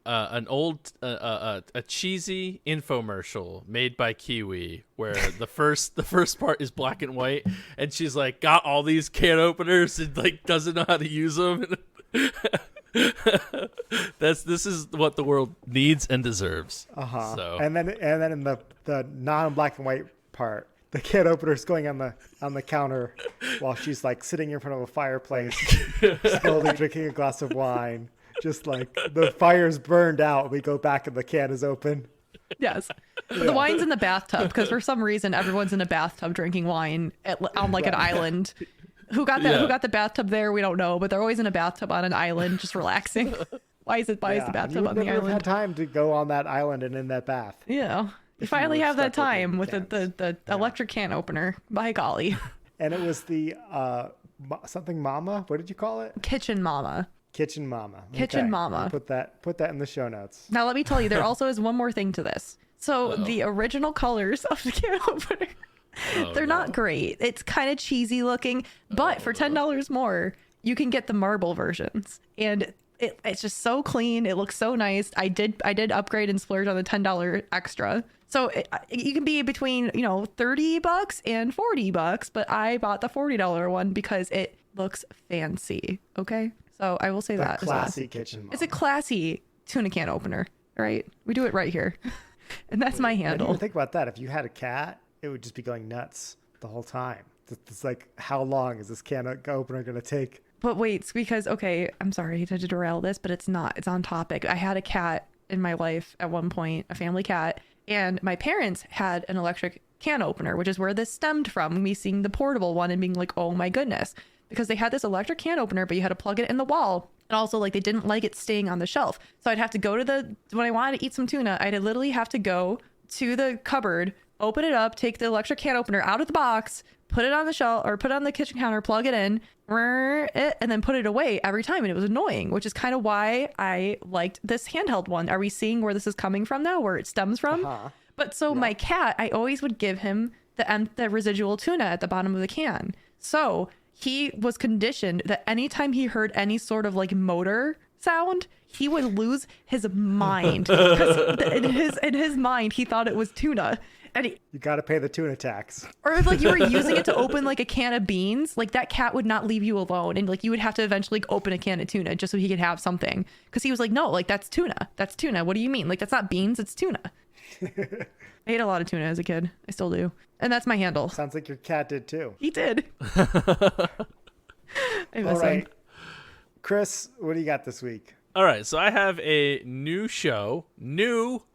An old, a cheesy infomercial made by Kiwi, where the first part is black and white, and she's like got all these can openers and like doesn't know how to use them. This is what the world needs and deserves. So. And then in the non-black and white part, the can opener's going on the counter while she's like sitting in front of a fireplace, slowly drinking a glass of wine. Just like the fire's burned out, we go back and the can is open. Yes. Yeah. The wine's in the bathtub because for some reason everyone's in a bathtub drinking wine on like an island. Who got the bathtub there? We don't know, but they're always in a bathtub on an island just relaxing. Why is the bathtub on the island? You had time to go on that island and in that bath. Yeah. You finally have that time with the electric can opener. By golly. And it was the something mama. What did you call it? Kitchen mama. Kitchen mama. Kitchen mama. Put that in the show notes. Now let me tell you, there also is one more thing to this. So the original colors of the can opener, they're not great. It's kind of cheesy looking, but for $10 more, you can get the marble versions, and it's just so clean. It looks so nice. I did upgrade and splurge on the $10 extra. So you can be between, $30 and $40, but I bought the $40 one because it looks fancy. Okay. So I will say that. Classy kitchen mama. It's a classy tuna can opener, right? We do it right here. And that's my handle. I didn't even think about that. If you had a cat, it would just be going nuts the whole time. It's like, how long is this can opener going to take? But wait, it's because, okay, I'm sorry to derail this, but it's not. It's on topic. I had a cat in my life at one point, a family cat, and my parents had an electric can opener, which is where this stemmed from. Me seeing the portable one and being like, oh my goodness. Because they had this electric can opener, but you had to plug it in the wall. And also, like, they didn't like it staying on the shelf. So I'd have to go to when I wanted to eat some tuna, I'd literally have to go to the cupboard, open it up, take the electric can opener out of the box, put it on the shelf or put it on the kitchen counter, plug it in, and then put it away every time. And it was annoying, which is kind of why I liked this handheld one. Are we seeing where this is coming from now, where it stems from? But so my cat, I always would give him the residual tuna at the bottom of the can. So he was conditioned that anytime he heard any sort of like motor sound, he would lose his mind. Because in his mind, he thought it was tuna. And you got to pay the tuna tax. Or if like you were using it to open like a can of beans, like that cat would not leave you alone. And like you would have to eventually like, open a can of tuna just so he could have something. Because he was like, no, like that's tuna. That's tuna. What do you mean? Like that's not beans, it's tuna. I ate a lot of tuna as a kid. I still do. And that's my handle. Sounds like your cat did too. He did. All right. Chris, what do you got this week? All right. So I have a new show.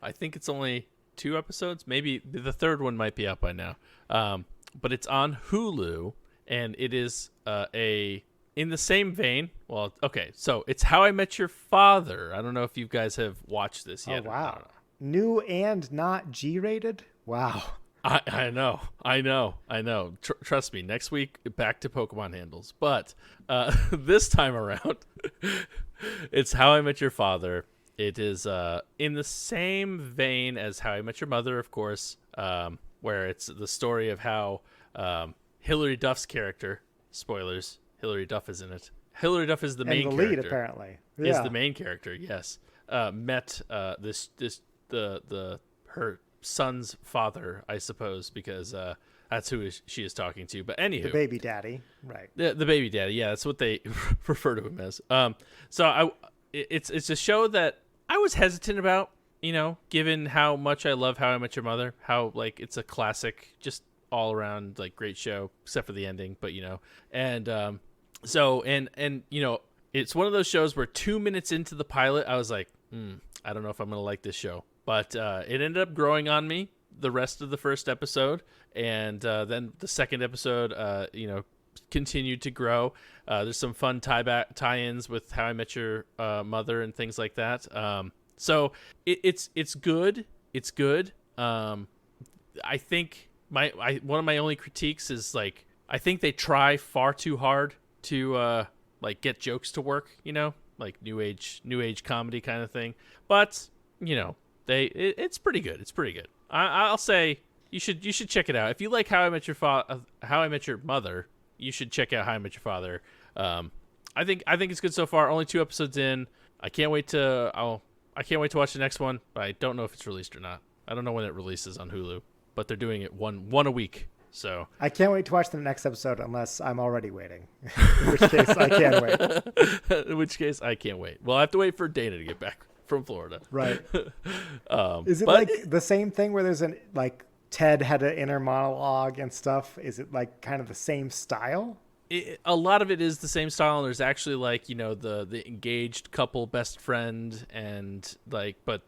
I think it's only 2 episodes. Maybe the third one might be out by now. But it's on Hulu, and it is in the same vein. Well, okay. So it's How I Met Your Father. I don't know if you guys have watched this yet. Oh, wow. New and not G-rated? Wow. I know. Trust me, next week, back to Pokemon handles. But this time around, it's How I Met Your Father. It is in the same vein as How I Met Your Mother, of course, where it's the story of how Hilary Duff's character, spoilers, Hilary Duff is in it. Hilary Duff is the main character. And the lead, apparently. Yeah. Is the main character, yes. Met her son's father, I suppose, because that's who she is talking to. But anywho, the baby daddy, right? The baby daddy, yeah, that's what they refer to him as. It's a show that I was hesitant about, given how much I love How I Met Your Mother, how like it's a classic, just all around like great show, except for the ending. But it's one of those shows where 2 minutes into the pilot, I was like, I don't know if I'm gonna like this show. But it ended up growing on me the rest of the first episode, and then the second episode, continued to grow. There's some fun tie-ins with How I Met Your Mother and things like that. So it's good. It's good. I think one of my only critiques is like I think they try far too hard to like get jokes to work. Like new age comedy kind of thing. But it's pretty good. It's pretty good. I'll say you should check it out if you like How I Met Your Mother. You should check out How I Met Your Father. I think it's good so far. Only 2 episodes in. I can't wait to watch the next one, but I don't know if it's released or not. I don't know when it releases on Hulu, but they're doing it one a week. So I can't wait to watch the next episode unless I'm already waiting. In which case I can't wait. In which case I can't wait. Well, I have to wait for Dana to get back from Florida. Right. Is it like the same thing where there's Ted had an inner monologue and stuff? Is it like kind of the same style? A lot of it is the same style, and there's actually like the engaged couple best friend, and like but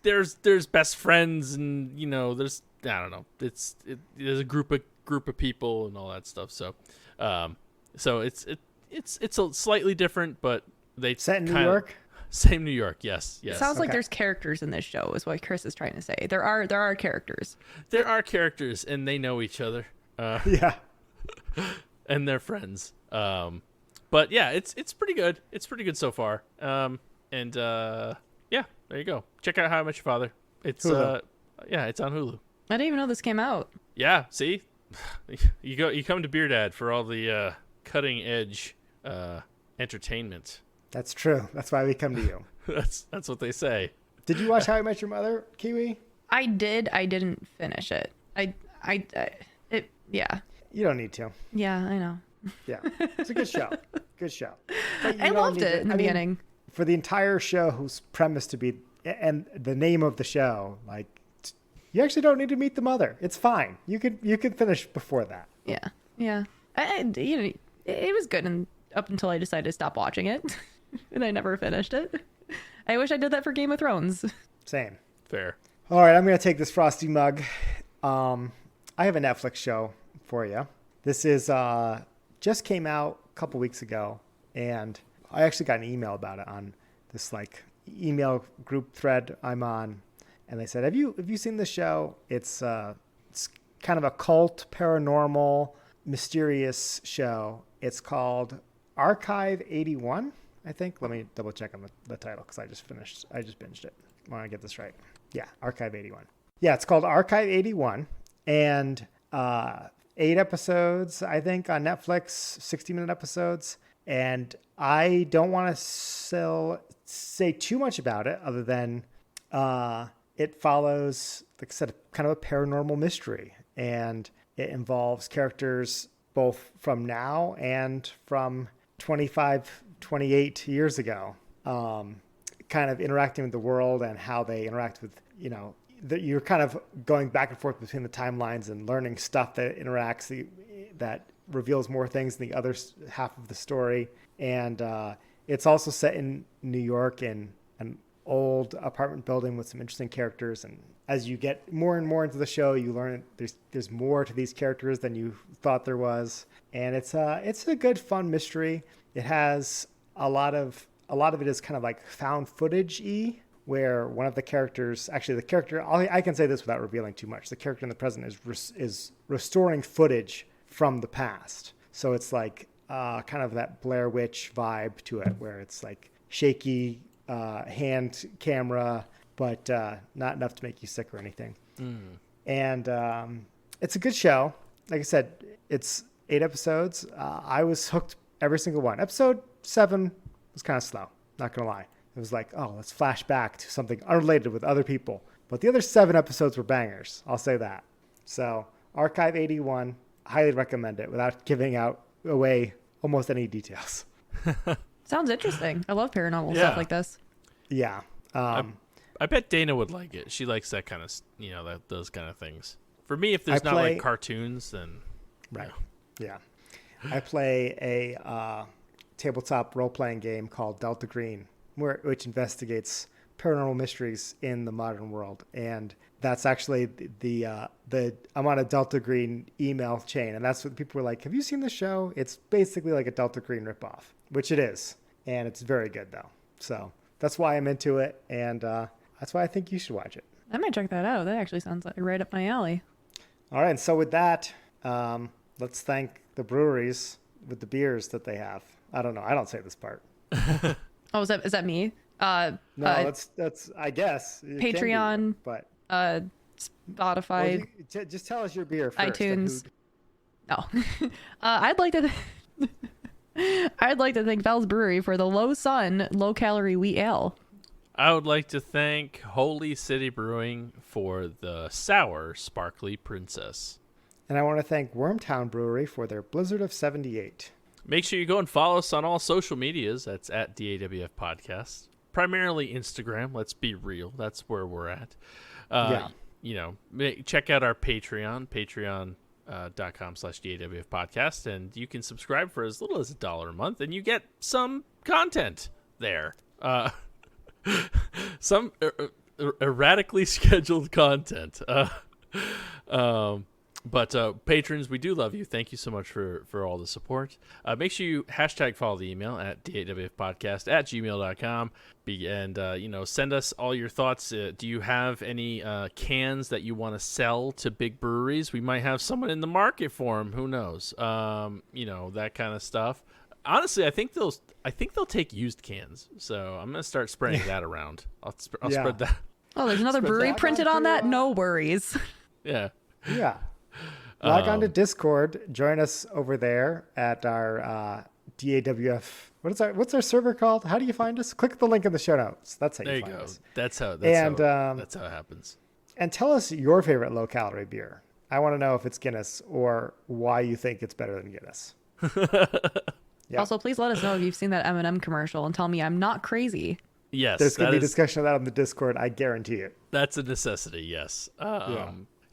there's best friends, and there's I don't know, there's a group of people and all that stuff. So it's a slightly different, but they set in New York. Same New York, yes. It sounds like there's characters in this show, is what Chris is trying to say. There are characters. There are characters, and they know each other. Yeah. And they're friends. But yeah, it's pretty good. It's pretty good so far. Yeah, there you go. Check out How I Met Your Father. It's Hulu. It's on Hulu. I didn't even know this came out. Yeah, see, you come to Beer Dad for all the cutting edge entertainment. That's true. That's why we come to you. That's what they say. Did you watch How I Met Your Mother, Kiwi? I did. I didn't finish it. Yeah. You don't need to. Yeah, I know. Yeah, it's a good show. Good show. I loved it in the beginning. For the entire show, whose premise to be, and the name of the show, like, you actually don't need to meet the mother. It's fine. You could finish before that. Yeah. It was good up until I decided to stop watching it, and I never finished it. I wish I did that for Game of Thrones. Same. Fair. All right, I'm gonna take this Frosty mug. I have a Netflix show for you. This is just came out a couple weeks ago, and I actually got an email about it on this like email group thread I'm on, and they said, "Have you seen this show? It's kind of a cult, paranormal, mysterious show. It's called Archive 81, I think. Let me double check on the title because I just binged it. I want to get this right. Yeah, Archive 81. Yeah, it's called Archive 81, and 8 episodes, I think, on Netflix, 60-minute episodes. And I don't want to say too much about it other than it follows, like I said, kind of a paranormal mystery. And it involves characters both from now and from 25, 28 years ago, kind of interacting with the world and how they interact with, you're kind of going back and forth between the timelines and learning stuff that interacts, that reveals more things than the other half of the story. And it's also set in New York in an old apartment building with some interesting characters. And as you get more and more into the show, you learn there's more to these characters than you thought there was. And it's a good, fun mystery. It has a lot of it is kind of like found footage-y, where one of the characters, actually the character, I can say this without revealing too much. The character in the present is restoring footage from the past. So it's like kind of that Blair Witch vibe to it, where it's like shaky hand camera, but not enough to make you sick or anything. And it's a good show. Like I said, it's 8 episodes. I was hooked every single one. Episode 7 was kind of slow, not gonna lie. It was like, oh, let's flash back to something unrelated with other people. But the other 7 episodes were bangers. I'll say that. So Archive 81, highly recommend it without giving away almost any details. Sounds interesting. I love paranormal stuff like this. Yeah. I bet Dana would like it. She likes that kind of, those kind of things. For me, if there's not like cartoons, then. Right. Yeah. I play a tabletop role-playing game called Delta Green, which investigates paranormal mysteries in the modern world. And that's actually the I'm on a Delta Green email chain, and that's what people were like, have you seen the show? It's basically like a Delta Green ripoff, which it is. And it's very good though. So that's why I'm into it. And that's why I think you should watch it. I might check that out. That actually sounds like right up my alley. All right. And so with that, let's thank the breweries with the beers that they have. I don't know. I don't say this part. Oh, is that me? No, that's I guess. It Patreon, but Spotify, just tell us your beer first. iTunes. No, I'd like to. I'd like to thank Val's Brewery for the low sun, low calorie wheat ale. I would like to thank Holy City Brewing for the sour sparkly princess. And I want to thank Wormtown Brewery for their Blizzard of 78. Make sure you go and follow us on all social medias. That's at DAWF Podcast. Primarily Instagram. Let's be real. That's where we're at. Yeah. Check out our Patreon, patreon.com/DAWF Podcast, and you can subscribe for as little as $1 a month, and you get some content there. Some erratically scheduled content. But patrons, we do love you. Thank you so much for all the support. Make sure you follow the email at dawfpodcast@gmail.com. And, send us all your thoughts. Do you have any cans that you want to sell to big breweries? We might have someone in the market for them. Who knows? That kind of stuff. Honestly, I think they'll take used cans. So I'm going to start spreading that around. I'll spread that. Oh, there's another brewery printed on that? No worries. Yeah. Yeah. Log on to Discord. Join us over there at our DAWF. What's our server called? How do you find us? Click the link in the show notes. That's how you find us. That's how it happens. And tell us your favorite low calorie beer. I want to know if it's Guinness or why you think it's better than Guinness. Yeah. Also, please let us know if you've seen that M&M commercial and tell me I'm not crazy. Yes, there's going to be discussion of that on the Discord. I guarantee it. That's a necessity. Yes.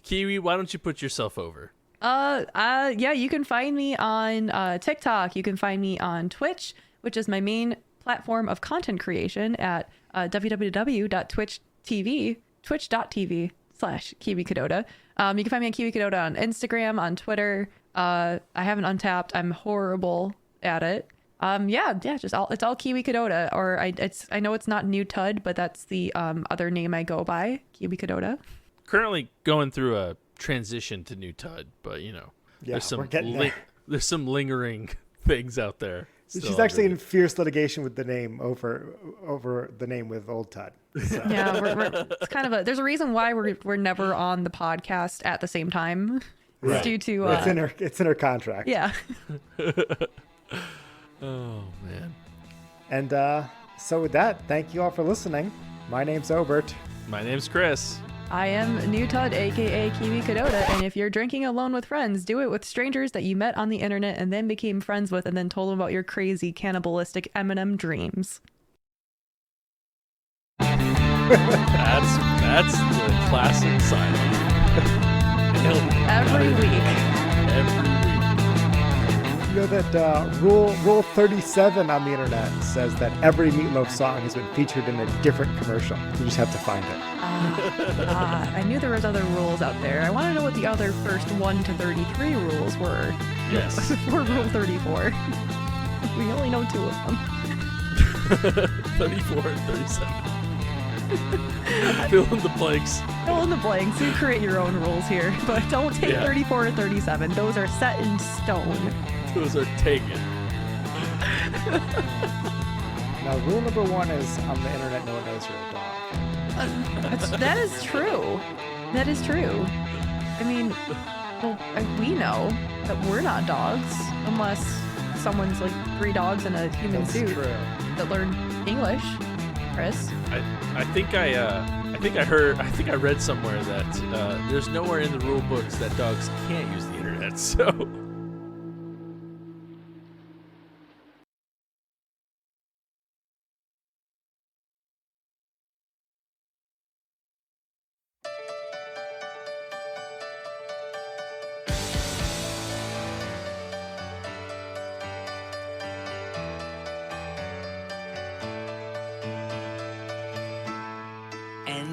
Kiwi, why don't you put yourself over? You can find me on TikTok. You can find me on Twitch, which is my main platform of content creation at twitch.tv/Kiwi Kadota. You can find me on Kiwi Kadota on Instagram, on Twitter. I haven't untapped. I'm horrible at it. It's all Kiwi Kadota, or I know it's not New Tud, but that's the other name I go by, Kiwi Kadota. Currently going through a transition to New Tud, but there's some lingering things out there. She's actually in fierce litigation with the name over the name with Old Tud. So. Yeah, it's kind of there's a reason why we're never on the podcast at the same time. Right. It's due to it's in her contract. Yeah. Oh man. And so with that, thank you all for listening. My name's Obert. My name's Chris. I am New Tud, aka Kiwi Kadota, and if you're drinking alone with friends, do it with strangers that you met on the internet and then became friends with, and then told them about your crazy cannibalistic M&M dreams. That's the classic sign. Every week. You know that rule 37 on the internet says that every Meatloaf song has been featured in a different commercial. You just have to find it. I knew there was other rules out there. I want to know what the other first 1 to 33 rules were. Yes. For Rule 34. We only know 2 of them. 34 and 37. Fill in the blanks. Fill in the blanks. You create your own rules here. But don't take 34 or 37. Those are set in stone. Those are taken. Now, rule number 1 is on the internet, no one knows you're a dog. That is true. That is true. I mean, we know that we're not dogs unless someone's like 3 dogs in a human suit that learn English. Chris, I think I read somewhere that there's nowhere in the rule books that dogs can't use the internet. So.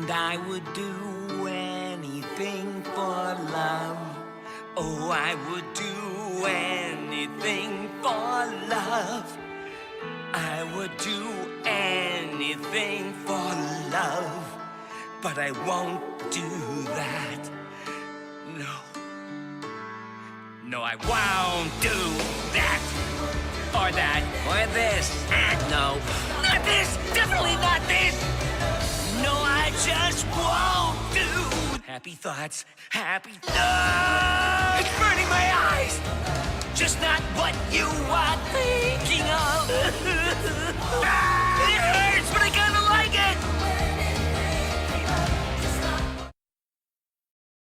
And I would do anything for love. Oh, I would do anything for love. I would do anything for love. But I won't do that. No, I won't do that. Or that. Or this. No. Not this. Definitely not this. No, I just won't do. Happy thoughts. Happy thoughts. It's burning my